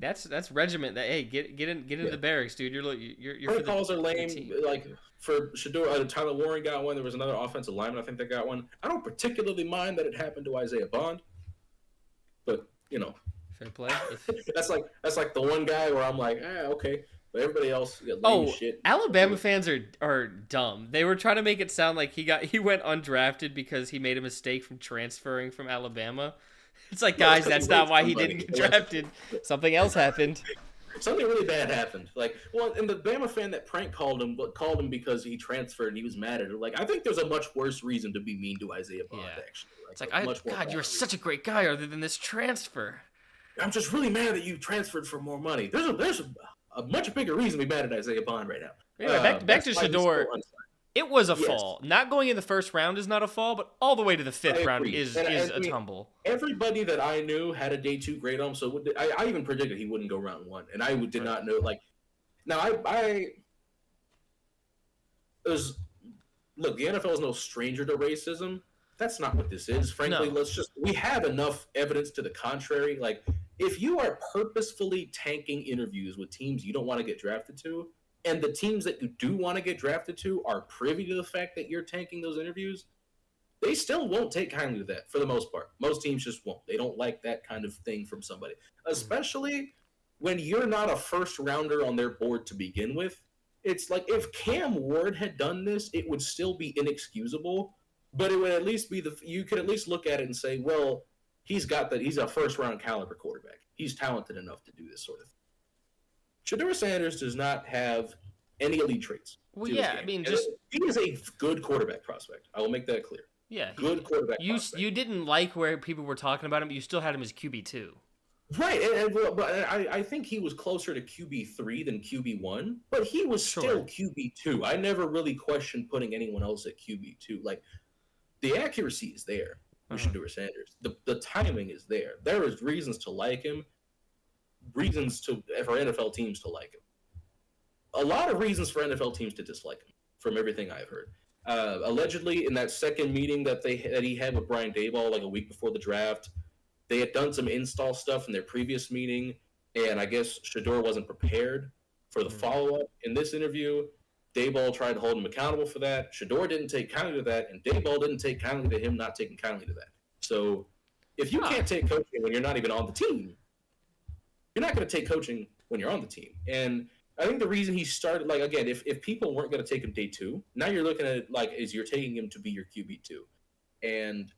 that's regiment. That hey, get into the barracks, dude. You're for calls are lame. Like for Shedeur, Tyler Warren got one. There was another offensive lineman I think that got one. I don't particularly mind that it happened to Isaiah Bond, but you know, fair play. that's like the one guy where I'm like, okay. But everybody else, shit. Alabama fans are dumb. They were trying to make it sound like he went undrafted because he made a mistake from transferring from Alabama. It's like, guys, that's not why he didn't get drafted. Something else happened. Something really bad happened. Like, well, and the Bama fan that prank called him because he transferred and he was mad at it. Like, I think there's a much worse reason to be mean to Isaiah Bond, actually. Like, it's like, God, you're such a great guy other than this transfer. I'm just really mad that you transferred for more money. There's a much bigger reason to be mad at Isaiah Bond right now. Anyway, back to Shedeur. It was a fall. Not going in the first round is not a fall, but all the way to the fifth round is a tumble. Everybody that I knew had a day 2 grade on him, so I even predicted he wouldn't go round 1, and I did not know. Like, now look, the NFL is no stranger to racism. That's not what this is. Frankly, we have enough evidence to the contrary. Like, if you are purposefully tanking interviews with teams you don't want to get drafted to, and the teams that you do want to get drafted to are privy to the fact that you're tanking those interviews, they still won't take kindly to that for the most part. Most teams just won't. They don't like that kind of thing from somebody, especially when you're not a first rounder on their board to begin with. it's like if Cam Ward had done this, it would still be inexcusable, but it would at least be you could at least look at it and say, well, he's a first round caliber quarterback. He's talented enough to do this sort of thing. Shedeur Sanders does not have any elite traits. Well, yeah, I mean, just he is a good quarterback prospect. I will make that clear. Yeah, good quarterback prospect. You didn't like where people were talking about him, but you still had him as QB2. Right, but I think he was closer to QB3 than QB1, but he was still QB2. I never really questioned putting anyone else at QB2. Like, the accuracy is there with Shedeur Sanders. The timing is there. There is reasons to like him, for NFL teams to like him. A lot of reasons for NFL teams to dislike him, from everything I've heard. Allegedly, in that second meeting that he had with Brian Daboll, like a week before the draft, they had done some install stuff in their previous meeting, and I guess Shedeur wasn't prepared for the follow-up. In this interview, Daboll tried to hold him accountable for that. Shedeur didn't take kindly to that, and Daboll didn't take kindly to him not taking kindly to that. So if you can't take coaching when you're not even on the team, you're not going to take coaching when you're on the team. And I think the reason he started, like, again, if people weren't going to take him day 2, now you're looking at it like is you're taking him to be your QB2. And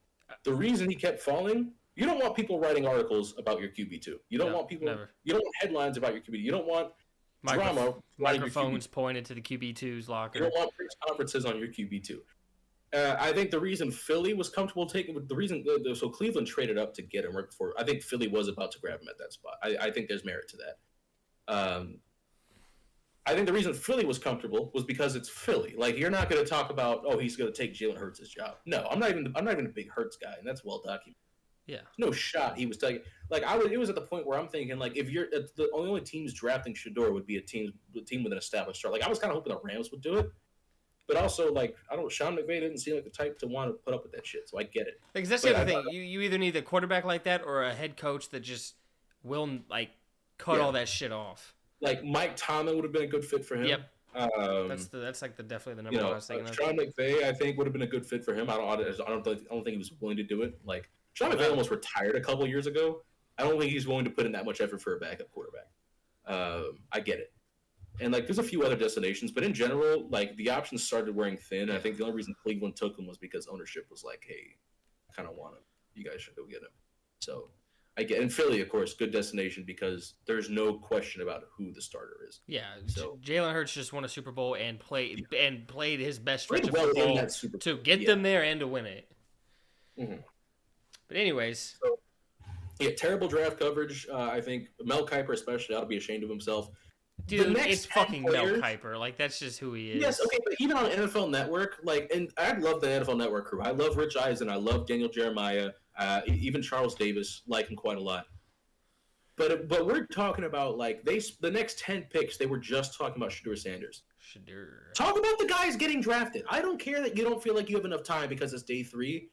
the reason he kept falling, you don't want people writing articles about your QB2. You don't want people. Never. You don't want headlines about your QB2. You don't want drama. Microphones pointed to the QB2's locker. You don't want press conferences on your QB2. I think the reason Philly was comfortable taking the reason so Cleveland traded up to get him right before. I think Philly was about to grab him at that spot. I think there's merit to that. I think the reason Philly was comfortable was because it's Philly. Like, you're not going to talk about, oh, he's going to take Jalen Hurts' job. No, I'm not even a big Hurts guy, and that's well documented. Yeah, there's no shot he was taking. Like, it was at the point where I'm thinking, like, if you're the only teams drafting Shedeur would be a team with an established star. Like, I was kind of hoping the Rams would do it, but also, like, Sean McVay didn't seem like the type to want to put up with that shit. So I get it. Like, that's the other thing. You either need a quarterback like that or a head coach that just will cut all that shit off. Like, Mike Tomlin would have been a good fit for him. Yep. That's definitely the number one I was thinking of. Sean McVay, I think, would have been a good fit for him. I don't think he was willing to do it. Like, Sean McVay almost retired a couple years ago. I don't think he's willing to put in that much effort for a backup quarterback. I get it. And, like, there's a few other destinations, but in general, like, the options started wearing thin. I think the only reason Cleveland took him was because ownership was like, hey, I kind of want him. You guys should go get him. So I get, and Philly, of course, good destination because there's no question about who the starter is. Yeah, so Jalen Hurts just won a Super Bowl and played his best stretch of football to get them there and to win it. Mm-hmm. But anyways, terrible draft coverage. I think Mel Kiper especially ought to be ashamed of himself. Dude, it's fucking Mel Kiper. Like, that's just who he is. Yes, okay, but even on NFL Network, like, and I love the NFL Network crew. I love Rich Eisen. I love Daniel Jeremiah. Even Charles Davis, like him quite a lot. But we're talking about, like, the next 10 picks, they were just talking about Shedeur Sanders. Talk about the guys getting drafted. I don't care that you don't feel like you have enough time because it's day 3.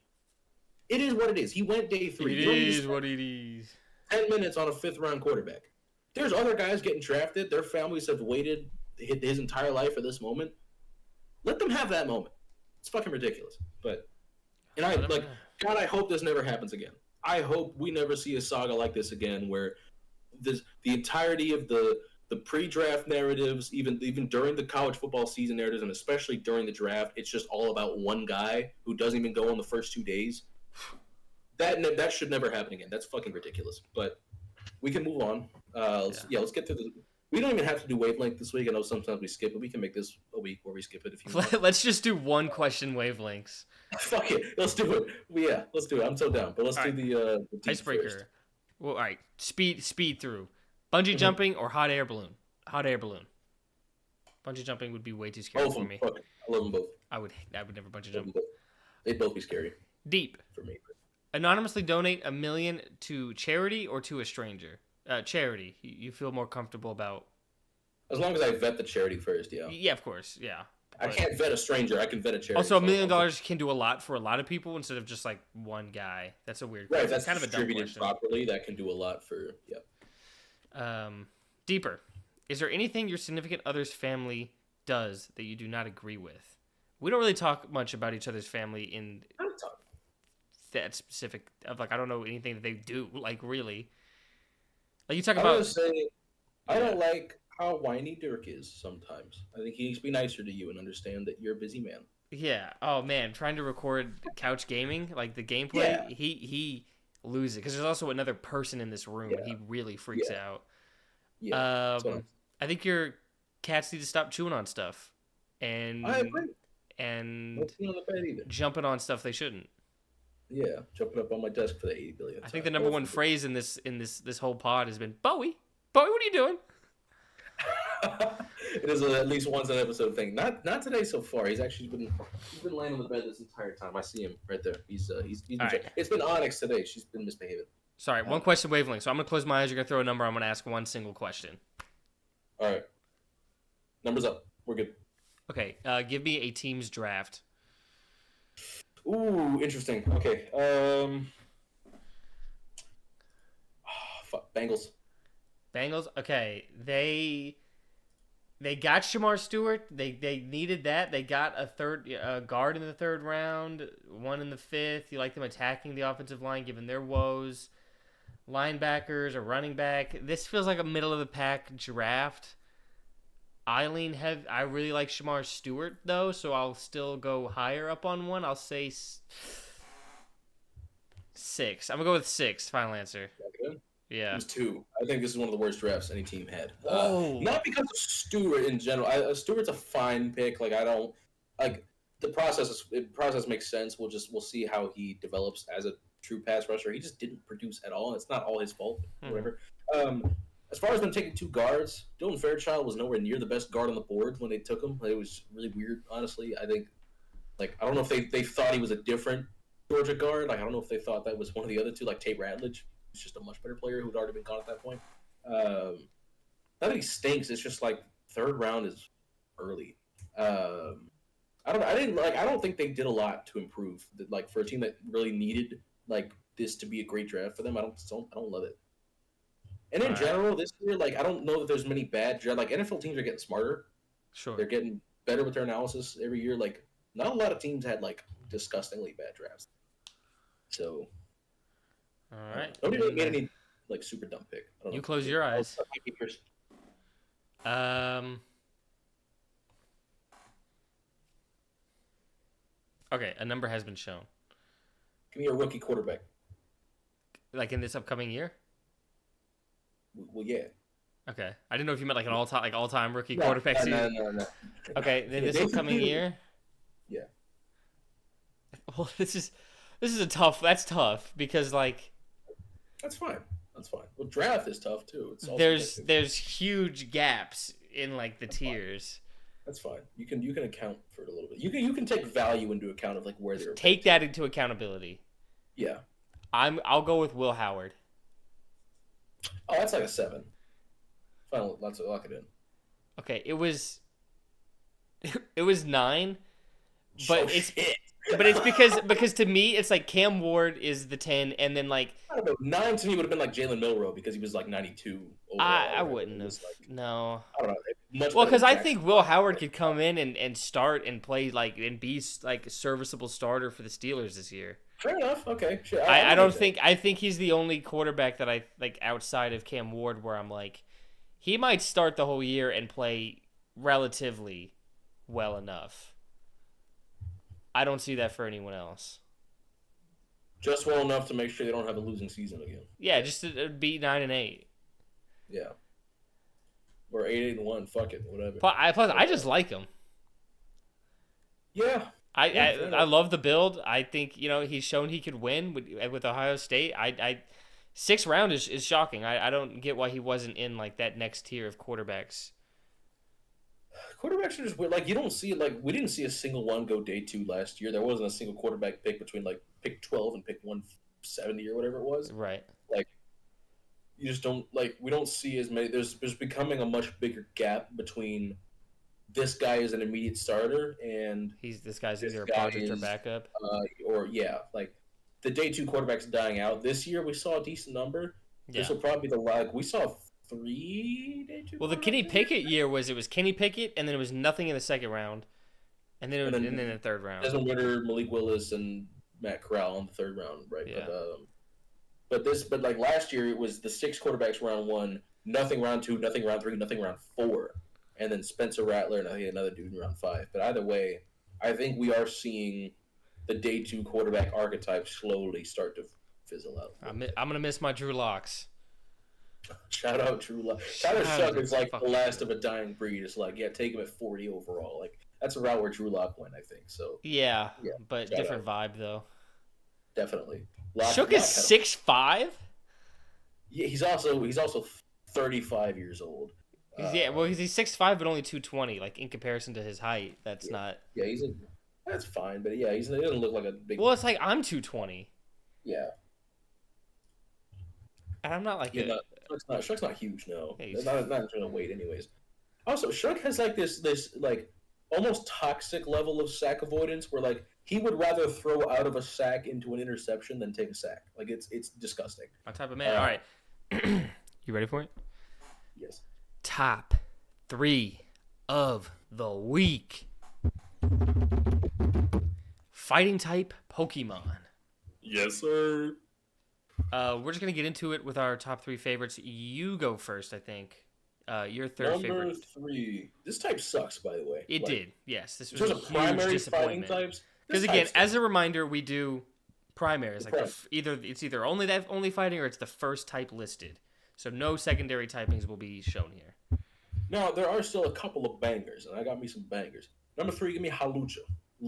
It is what it is. He went day 3. It is what it is. 10 minutes on a 5th-round quarterback. There's other guys getting drafted. Their families have waited his entire life for this moment. Let them have that moment. It's fucking ridiculous. But, and God, I hope this never happens again. I hope we never see a saga like this again where the entirety of the pre-draft narratives, even during the college football season narratives, and especially during the draft, it's just all about one guy who doesn't even go on the first 2 days. That should never happen again. That's fucking ridiculous. But we can move on. Let's get to the. We don't even have to do wavelength this week. I know sometimes we skip it. We can make this a week where we skip it if you want. Let's just do one question wavelengths. Fuck it. Let's do it. Let's do it. I'm so down. But let's do the icebreaker. First. Well, all right. Speed through. Bungee jumping or hot air balloon? Hot air balloon. Bungee jumping would be way too scary for me. Fuck it. I love them both. I would never bungee jump. They'd both be scary. Deep. For me. Anonymously donate $1 million to charity or to a stranger? Charity. You feel more comfortable about? As long as I vet the charity first, yeah. Yeah, of course, yeah. I can't vet a stranger. I can vet a charity. Also, $1 million can do a lot for a lot of people instead of just like one guy. That's a weird. Right, that's kind of a distributed properly. That can do a lot for Deeper. Is there anything your significant other's family does that you do not agree with? We don't really talk much about each other's family in that specific of like I don't know anything that they do like really. Like you talk about. I don't like how whiny Dirk is sometimes. I think he needs to be nicer to you and understand that you're a busy man. Yeah. Oh man, trying to record couch gaming, like the Yeah, gameplay, he loses it because there's also another person in this room, and yeah, he really freaks yeah, out. yeah. So I think your cats need to stop chewing on stuff, I and agree. No and pee on the bed either. jumping on stuff they shouldn't. Yeah, jumping up on my desk for the 80 billionth I think time. the number No one food. phrase in this whole pod has been Bowie. Bowie, what are you doing? It is at least once an episode thing. Not today so far. He's been laying on the bed this entire time. I see him right there. He's been All right. It's been Onyx today. She's been misbehaving. Sorry, one question wavelength. So I'm gonna close my eyes. You're gonna throw a number. I'm gonna ask one single question. All right, numbers up. We're good. Okay. Give me a team's draft. Ooh, interesting. Okay. Fuck, Bengals. Bengals. Okay. They got Shamar Stewart. They needed that. They got a third guard in the third round, one in the fifth. You like them attacking the offensive line given their woes. Linebackers, a running back. This feels like a middle of the pack draft. I really like Shamar Stewart though, so I'll still go higher up on one. I'll say 6. I'm gonna go with 6. Final answer. Okay. It Yeah. was 2. I think this is one of the worst drafts any team had. Whoa. Not because of Stewart in general. Stewart's a fine pick. Like I don't like the process. The process makes sense. We'll see how he develops as a true pass rusher. He just didn't produce at all. It's not all his fault. Whatever. As far as them taking 2 guards, Dylan Fairchild was nowhere near the best guard on the board when they took him. It was really weird, honestly. I think, I don't know if they thought he was a different Georgia guard. I don't know if they thought that was one of the other two, like Tate Ratledge. He's just a much better player who'd already been gone at that point. Not that he stinks. It's just third round is early. I don't think they did a lot to improve. For a team that really needed this to be a great draft for them, I don't love it. And in general, this year, I don't know that there's many bad draft. NFL teams are getting smarter. Sure. They're getting better with their analysis every year. Not a lot of teams had disgustingly bad drafts. So, All right. nobody made any super dumb pick. I don't You know. close your eyes. Okay, a number has been shown. Give me a rookie quarterback. Like in this upcoming year? Well, yeah. Okay. I didn't know if you meant an all-time rookie quarterback season. No. Okay, then this upcoming year? Yeah. Well, this is that's tough because That's fine. Well, draft is tough too. It's there's huge gaps in the tiers. That's fine. You can account for it a little bit. You can take value into account of where they're take that into accountability. Yeah. I'll go with Will Howard. Oh, that's a 7. Fine, let's lock it in. Okay, it was 9, but it's because to me it's Cam Ward is the 10, and then I don't know, 9 to me would have been Jalen Milroe because he was 92 overall. I wouldn't have. No. I don't know. Well, because I think Will Howard could come in and start and play and be a serviceable starter for the Steelers this year. Fair enough. Okay. Sure. I think he's the only quarterback that I outside of Cam Ward where I'm he might start the whole year and play relatively well enough. I don't see that for anyone else. Just well enough to make sure they don't have a losing season again. Yeah, just to beat 9-8. Yeah. Or 8-1. Fuck it. Whatever. Plus, I just like him. Yeah. I love the build. I think he's shown he could win with Ohio State. 6th round is shocking. I don't get why he wasn't in that next tier of quarterbacks. Quarterbacks are just weird. You don't see we didn't see a single one go day 2 last year. There wasn't a single quarterback pick between pick 12 and pick 170 or whatever it was. Right. You just don't we don't see as many. There's becoming a much bigger gap between this guy is an immediate starter and this guy's either a project or backup. The day 2 quarterbacks dying out. This year we saw a decent number. Yeah. This will probably be we saw 3 day 2. Well, the Kenny Pickett year was Kenny Pickett, and then it was nothing in the second round, and then in the third round. Desmond Ritter, Malik Willis, and Matt Corral in the third round, right? Yeah. But last year it was the 6 quarterbacks round 1, nothing round 2, nothing round 3, nothing round 4, and then Spencer Rattler and I think another dude in round 5. But either way, I think we are seeing the day 2 quarterback archetype slowly start to fizzle out. I'm gonna miss my Drew Locks. Shout out Drew Lock. Tyler Shough is like the last of a dying breed. It's like, yeah, take him at 40 overall. Like that's a route where Drew Lock went, I think. So yeah, but different vibe though. Definitely. Shook is 6'5". Yeah, he's also 35 years old. He's 6'5", but only 220. Like in comparison to his height, that's not. Yeah, that's fine, but yeah, he doesn't look like a big. Well, it's like I'm 220. Yeah. And I'm not like Shook's not huge, no. Yeah, not in terms of weight, anyways. Also, Shook has like this like almost toxic level of sack avoidance, where like he would rather throw out of a sack into an interception than take a sack. Like it's disgusting. My type of man. All right, you ready for it? Yes. Top 3 of the week. Fighting type Pokemon. Yes, sir. We're just gonna get into it with our top 3 favorites. You go first, I think. Your third favorite. Number 3. This type sucks, by the way. It did. Yes, this was a huge primary disappointment. fighting types. Because again, as a reminder, we do primaries. Like It's either only fighting or it's the first type listed. So no secondary typings will be shown here. Now there are still a couple of bangers, and I got me some bangers. Number 3, give me Halucha.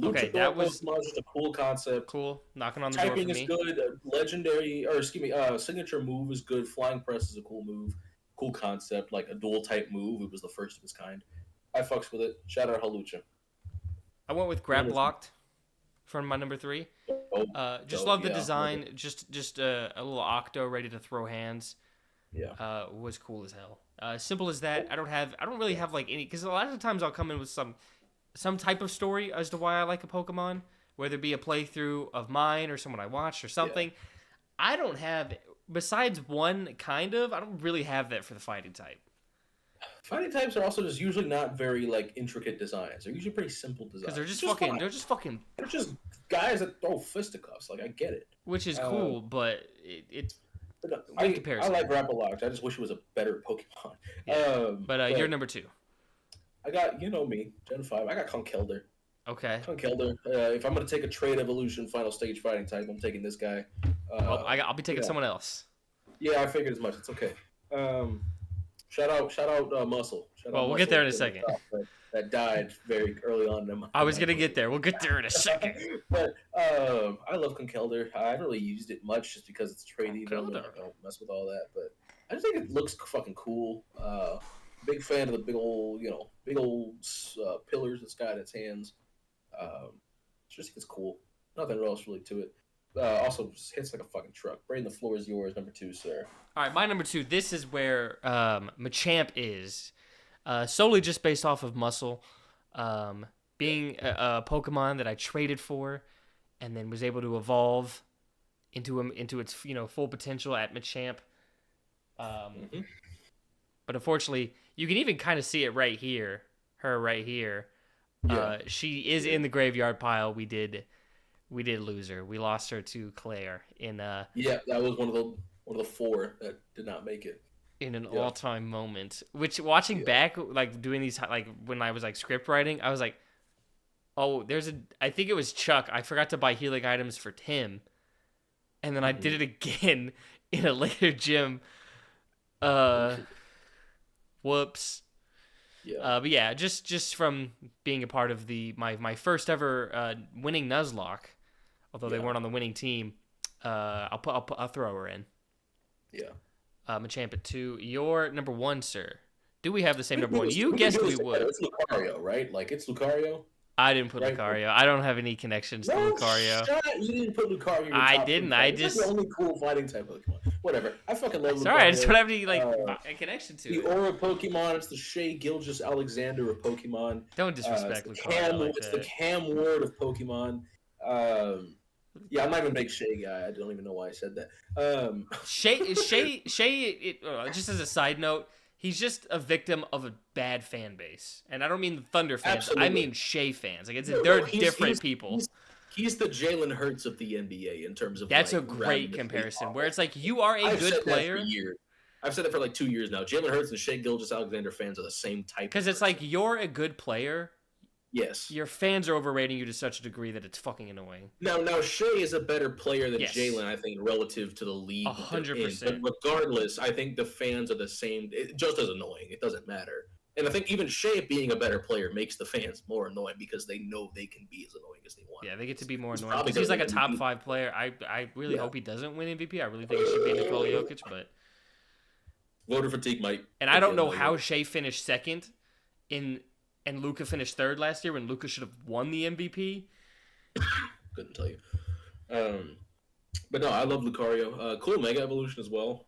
Okay, that was just a cool concept. Cool. Knocking on the Typing door for me. is good. Signature move is good. Flying press is a cool move. Cool concept, like a dual type move. It was the first of its kind. I fucks with it. Shout out Halucha. I went with Grab Locked for my number 3. Love the design. Just a little Octo ready to throw hands. Yeah. Was cool as hell. Simple as that. I don't really have like any, because a lot of the times I'll come in with some type of story as to why I like a Pokemon, whether it be a playthrough of mine or someone I watched or something. Yeah. I don't have, besides one kind of, I don't really have that for the fighting type. Fighting types are also just usually not very like intricate designs. They're usually pretty simple designs. Because they're just guys that throw fisticuffs. Like I get it. Which is cool, but it's I like Grapple Locked. I just wish it was a better Pokemon. Yeah. But you're number 2. I got, me, Gen 5. I got Conkeldurr. Okay. Conkeldurr. If I'm going to take a trade evolution final stage fighting type, I'm taking this guy. I'll be taking someone else. Yeah, I figured as much. It's okay. Shout out Muscle. We'll get there in a second. That died very early on. I was going to get there. We'll get there in a second. But I love Conkeldurr. I haven't really used it much just because it's a trade even. I don't mess with all that. But I just think it looks fucking cool. Big fan of the big old pillars it's got in its hands. Just think it's cool. Nothing else really to it. Also, just hits like a fucking truck. Brayden, the floor is yours. Number 2, sir. All right, my number 2. This is where Machamp is. Solely just based off of muscle. Being a Pokemon that I traded for and then was able to evolve into its full potential at Machamp. But unfortunately, you can even kind of see it right here. Her right here. Yeah. She is in the graveyard pile. We did lose her. We lost her to Claire in that was one of the 4 that did not make it. In an all-time moment. Which watching back, like doing these, like when I was like script writing, I was like, oh, I think it was Chuck. I forgot to buy healing items for Tim. And then I did it again in a later gym. Whoops. Yeah. But yeah, just from being a part of my first ever winning Nuzlocke, although they weren't on the winning team, I'll throw her in. Yeah. Machamp at 2. Your number 1, sir. Do we have the same number 1? You guessed we would. It's Lucario, right? Like it's Lucario. I didn't put Lucario. I don't have any connections to Lucario. You didn't put Lucario. I didn't. I just the only cool fighting type Pokemon. Whatever. I fucking love Lucario. Sorry, I just don't have any a connection to the it. Aura Pokemon. It's the Shea Gilgis Alexander of Pokemon. Don't disrespect Lucario. It's the Cam Ward of Pokemon. Yeah, I'm not even a big Shea guy. I don't even know why I said that. Shea. Just as a side note, he's just a victim of a bad fan base, and I don't mean the Thunder fans. Absolutely. I mean Shea fans. Like they're different people. He's the Jalen Hurts of the NBA in terms of. That's a great comparison. Where it's like you are a good player. I've said it for like 2 years now. Jalen Hurts and Shai Gilgeous-Alexander fans are the same type. Because it's like, you're a good player. Yes. Your fans are overrating you to such a degree that it's fucking annoying. Now Shai is a better player than Jalen, I think, relative to the league. 100%. But regardless, I think the fans are the same. Just as annoying. It doesn't matter. And I think even Shai being a better player makes the fans more annoying because they know they can be as annoying as they want. Yeah, they get to be more annoying. Because he's like a top 5 player. I really hope he doesn't win MVP. I really think it should be Nikola Jokic, but... Voter fatigue might... And I don't know how Shai finished second and Luka finished third last year when Luka should have won the MVP. Couldn't tell you. But no, I love Lucario. Cool Mega Evolution as well.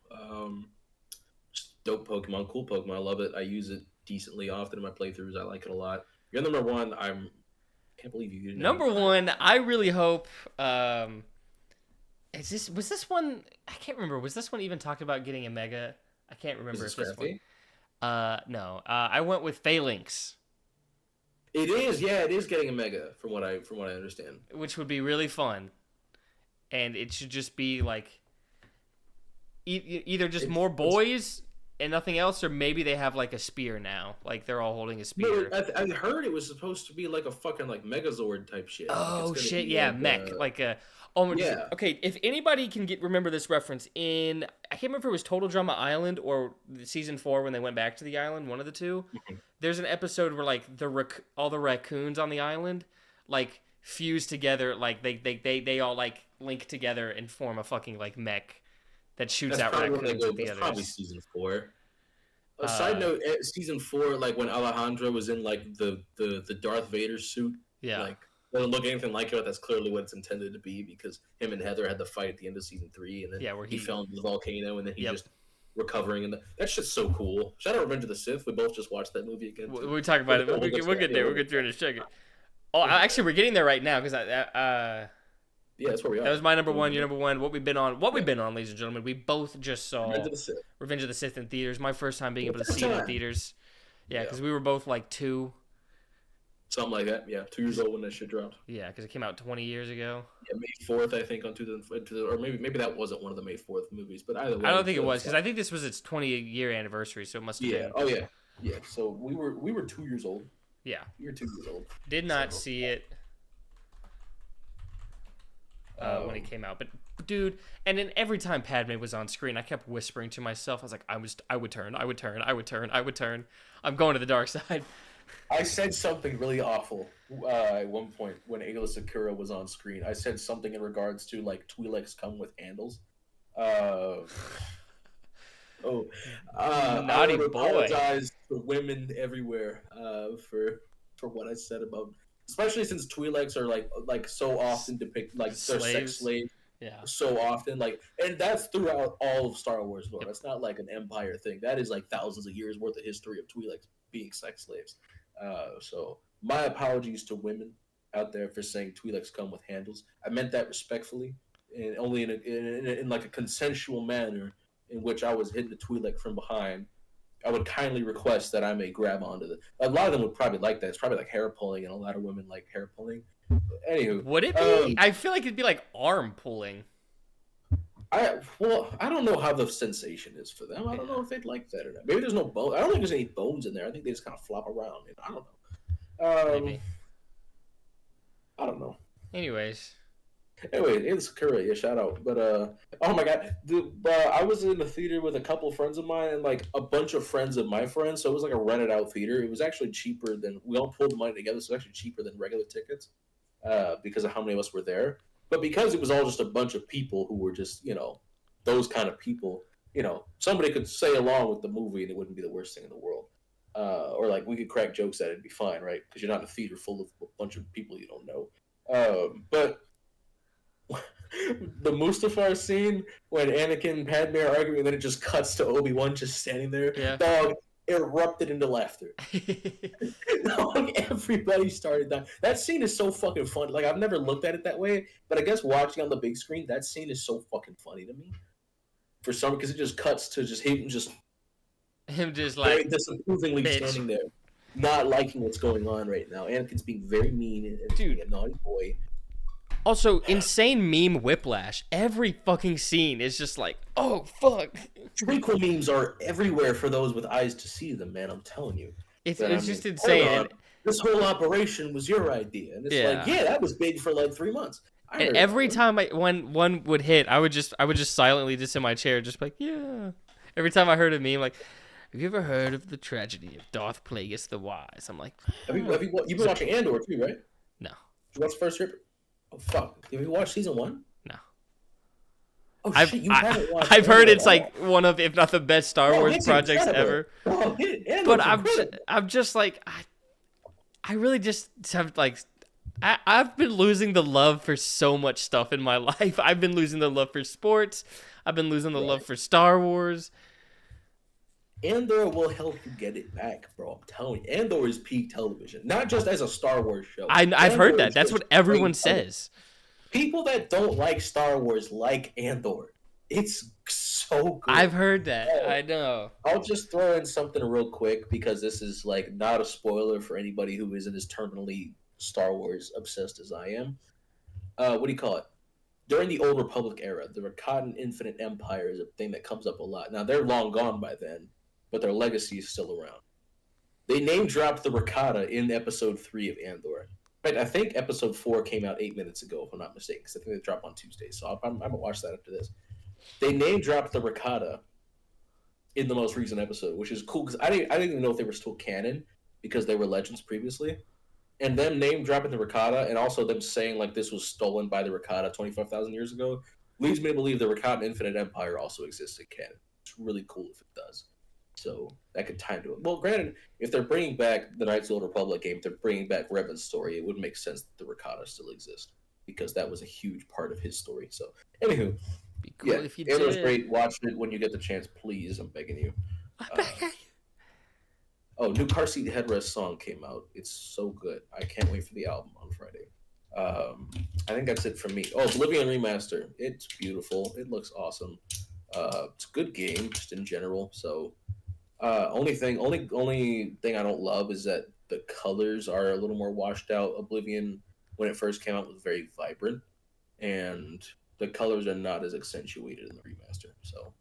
Just dope Pokemon. Cool Pokemon. I love it. I use it decently often in my playthroughs. I like it a lot. You're number one. I can't believe you didn't know. Number one, I really hope... was this one... I can't remember. Was this one even talked about getting a Mega... I can't remember if this one. No. I went with Phalanx. It is, yeah, it is getting a Mega from what I understand. Which would be really fun, and it should just be like either just more boys and nothing else, or maybe they have like a spear now, like they're all holding a spear. No, I heard it was supposed to be like a fucking like Megazord type shit. Oh shit, yeah, like mech, like a. Oh, yeah. Okay, if anybody can remember this reference I can't remember if it was Total Drama Island or season 4 when they went back to the island, one of the two. Mm-hmm. There's an episode where like all the raccoons on the island like fuse together, like they all like link together and form a fucking like mech that shoots out raccoons at the others. Probably season 4. A side note, season 4, like when Alejandro was in like the Darth Vader suit, like. Doesn't look anything like it, but that's clearly what it's intended to be because him and Heather had the fight at the end of season 3, and then where he fell into the volcano, and then he just recovering, and that shit's so cool. Shout out Revenge of the Sith. We both just watched that movie again. We'll talk about it. We'll get there. We'll get through in a second. Oh, actually, we're getting there right now because yeah, that's where we are. That was my number one. Your number one. What we've been on, ladies and gentlemen. We both just saw Revenge of the Sith in theaters. My first time being able to see it in theaters. Yeah, because we were both like 2. Something like that, yeah. 2 years old when that shit dropped. Yeah, because it came out 20 years ago. Yeah, May 4th, I think, on 2000, or maybe that wasn't one of the May 4th movies, but either way. I don't think it was, because I think this was its 20-year anniversary, so it must have been. Oh, yeah. Yeah, so we were 2 years old. Yeah. We were 2 years old. Did not see it when it came out, but dude, and then every time Padme was on screen, I kept whispering to myself, I was like, I would turn. I'm going to the dark side. I said something really awful at one point when Ayla Sakura was on screen. I said something in regards to like Twi'leks come with handles. Naughty I boy. Apologize to women everywhere for what I said about, especially since Twi'leks are like so often depict like they're sex slaves. Yeah. So often, like, and that's throughout all of Star Wars lore. That's not like an Empire thing. That is like thousands of years worth of history of Twi'leks being sex slaves. So my apologies to women out there for saying Twi'leks come with handles. I meant that respectfully, and only in like a consensual manner in which I was hitting the Twi'lek from behind. I would kindly request that I may grab onto the. A lot of them would probably like that. It's probably like hair pulling, and a lot of women like hair pulling. Anywho, would it be? I feel like it'd be like arm pulling. I don't know how the sensation is for them. I don't know if they'd like that or not. Maybe there's no bone. I don't think there's any bones in there. I think they just kind of flop around. I don't know. Maybe. I don't know. Anyway, it's Sakura. Yeah, shout out. But oh my god, I was in the theater with a couple of friends of mine and like a bunch of friends of my friends. So it was like a rented out theater. It was actually cheaper than we all pulled the money together. So it was actually cheaper than regular tickets because of how many of us were there. But because it was all just a bunch of people who were just, those kind of people, somebody could say along with the movie and it wouldn't be the worst thing in the world. Or like we could crack jokes at it and be fine, right? Because you're not in a theater full of a bunch of people you don't know. But the Mustafar scene when Anakin and Padme are arguing and then it just cuts to Obi-Wan just standing there. Yeah. Dog erupted into laughter. Everybody started dying. That scene is so fucking funny. Like, I've never looked at it that way, but I guess watching on the big screen, that scene is so fucking funny to me. For some, because it just cuts to just him just like very disapprovingly standing there, not liking what's going on right now. Anakin's being very mean and being a naughty boy. Also, insane meme whiplash. Every fucking scene is just like, oh fuck. Prequel memes are everywhere for those with eyes to see them, man. I'm telling you. It's But, just insane. This whole operation was your idea, and it's like, yeah, that was big for like 3 months. And every time when one would hit, I would just silently just in my chair, just like, yeah. Every time I heard a meme, like, have you ever heard of the tragedy of Darth Plagueis the Wise? I'm like, you've been watching Andor too, right? No. Did you watch the first trip? Oh fuck! Have you watched season 1? No. Oh shit! You haven't watched. I've heard it's like one of, if not the best Star Wars projects ever. But I'm just like, I really just have like, I've been losing the love for so much stuff in my life. I've been losing the love for sports. I've been losing the love for Star Wars. Andor will help you get it back, bro. I'm telling you. Andor is peak television. Not just as a Star Wars show. I've heard that. That's what everyone says. People that don't like Star Wars like Andor. It's so good. I've heard that. I know. I'll just throw in something real quick because this is like not a spoiler for anybody who isn't as terminally Star Wars obsessed as I am. What do you call it? During the Old Republic era, the Rakatan Infinite Empire is a thing that comes up a lot. Now, they're long gone by then, but their legacy is still around. They name-dropped the Rakata in Episode 3 of Andor. In fact, I think Episode 4 came out 8 minutes ago, if I'm not mistaken, because I think they dropped on Tuesday, so I'm going to watch that after this. They name-dropped the Rakata in the most recent episode, which is cool, because I didn't even know if they were still canon, because they were legends previously. And them name-dropping the Rakata, and also them saying like this was stolen by the Rakata 25,000 years ago, leads me to believe the Rakata Infinite Empire also exists in canon. It's really cool if it does. So that could tie into it. Well, granted, if they're bringing back the Knights of the Old Republic game, if they're bringing back Revan's story, it would make sense that the Rakata still exist, because that was a huge part of his story. So, anywho, be cool if you it was did. great. Watch it when you get the chance, please. I'm begging you. I'm begging you. Oh, new Car Seat Headrest song came out. It's so good. I can't wait for the album on Friday. I think that's it from me. Oh, Oblivion Remaster. It's beautiful. It looks awesome. It's a good game, just in general. So, only thing I don't love is that the colors are a little more washed out. Oblivion, when it first came out, was very vibrant, and the colors are not as accentuated in the remaster. So,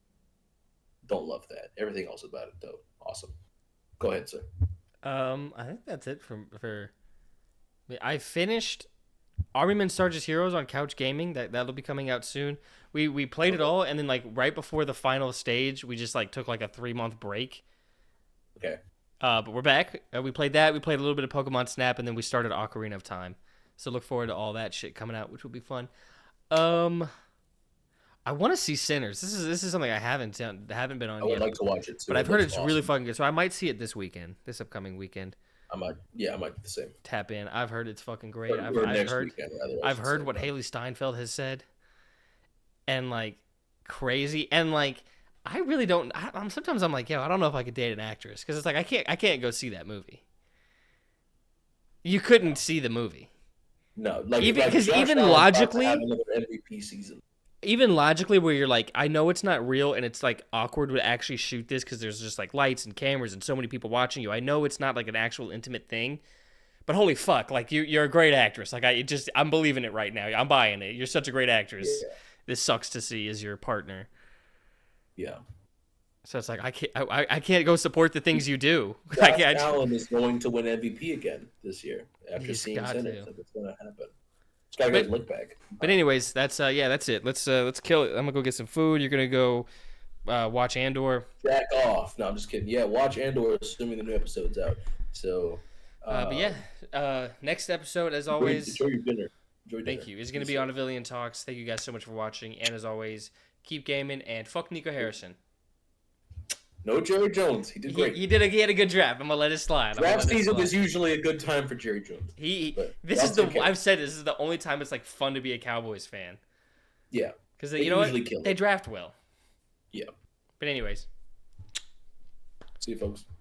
don't love that. Everything else about it, though, awesome. Go ahead, sir. I think that's it for. I finished Army Men Sarge's Heroes on Couch Gaming. That'll be coming out soon. We played it all, and then like right before the final stage, we just like took like a 3-month break. Okay. But we're back. We played that. We played a little bit of Pokemon Snap, and then we started Ocarina of Time. So look forward to all that shit coming out, which will be fun. I want to see Sinners. This is something I haven't been on yet. I would like to watch it too. But I've heard it's really fucking good. So I might see it this upcoming weekend. I might do the same. Tap in. I've heard it's fucking great. Or I've heard weekend, I've heard what Haley Steinfeld has said, and like crazy, and like I really don't. Sometimes I'm like, yo, I don't know if I could date an actress, because it's like I can't go see that movie. You couldn't see the movie. No, even logically, another MVP season. Even logically, where you're like, I know it's not real, and it's like awkward to actually shoot this because there's just like lights and cameras and so many people watching you. I know it's not like an actual intimate thing, but holy fuck, like you're a great actress. Like I'm believing it right now. I'm buying it. You're such a great actress. Yeah. This sucks to see as your partner. Yeah. So it's like I can't go support the things you do. Josh Allen is going to win MVP again this year after seeing Sinners. It's going to happen. Just gotta go look back. But anyways, that's it. Let's kill it. I'm gonna go get some food. You're gonna go watch Andor. Jack off. No, I'm just kidding. Yeah, watch Andor, assuming the new episode's out. So. But yeah, next episode, as always. Enjoy your dinner. Thank you. It's gonna be on Avillion Talks. Thank you guys so much for watching, and as always, keep gaming and fuck Nico Harrison. No Jerry Jones. He did great. He had a good draft. I'm gonna let it slide. Draft season is usually a good time for Jerry Jones. I've said this is the only time it's like fun to be a Cowboys fan. Yeah. Because you know what? They draft well. Yeah. But anyways. See you folks.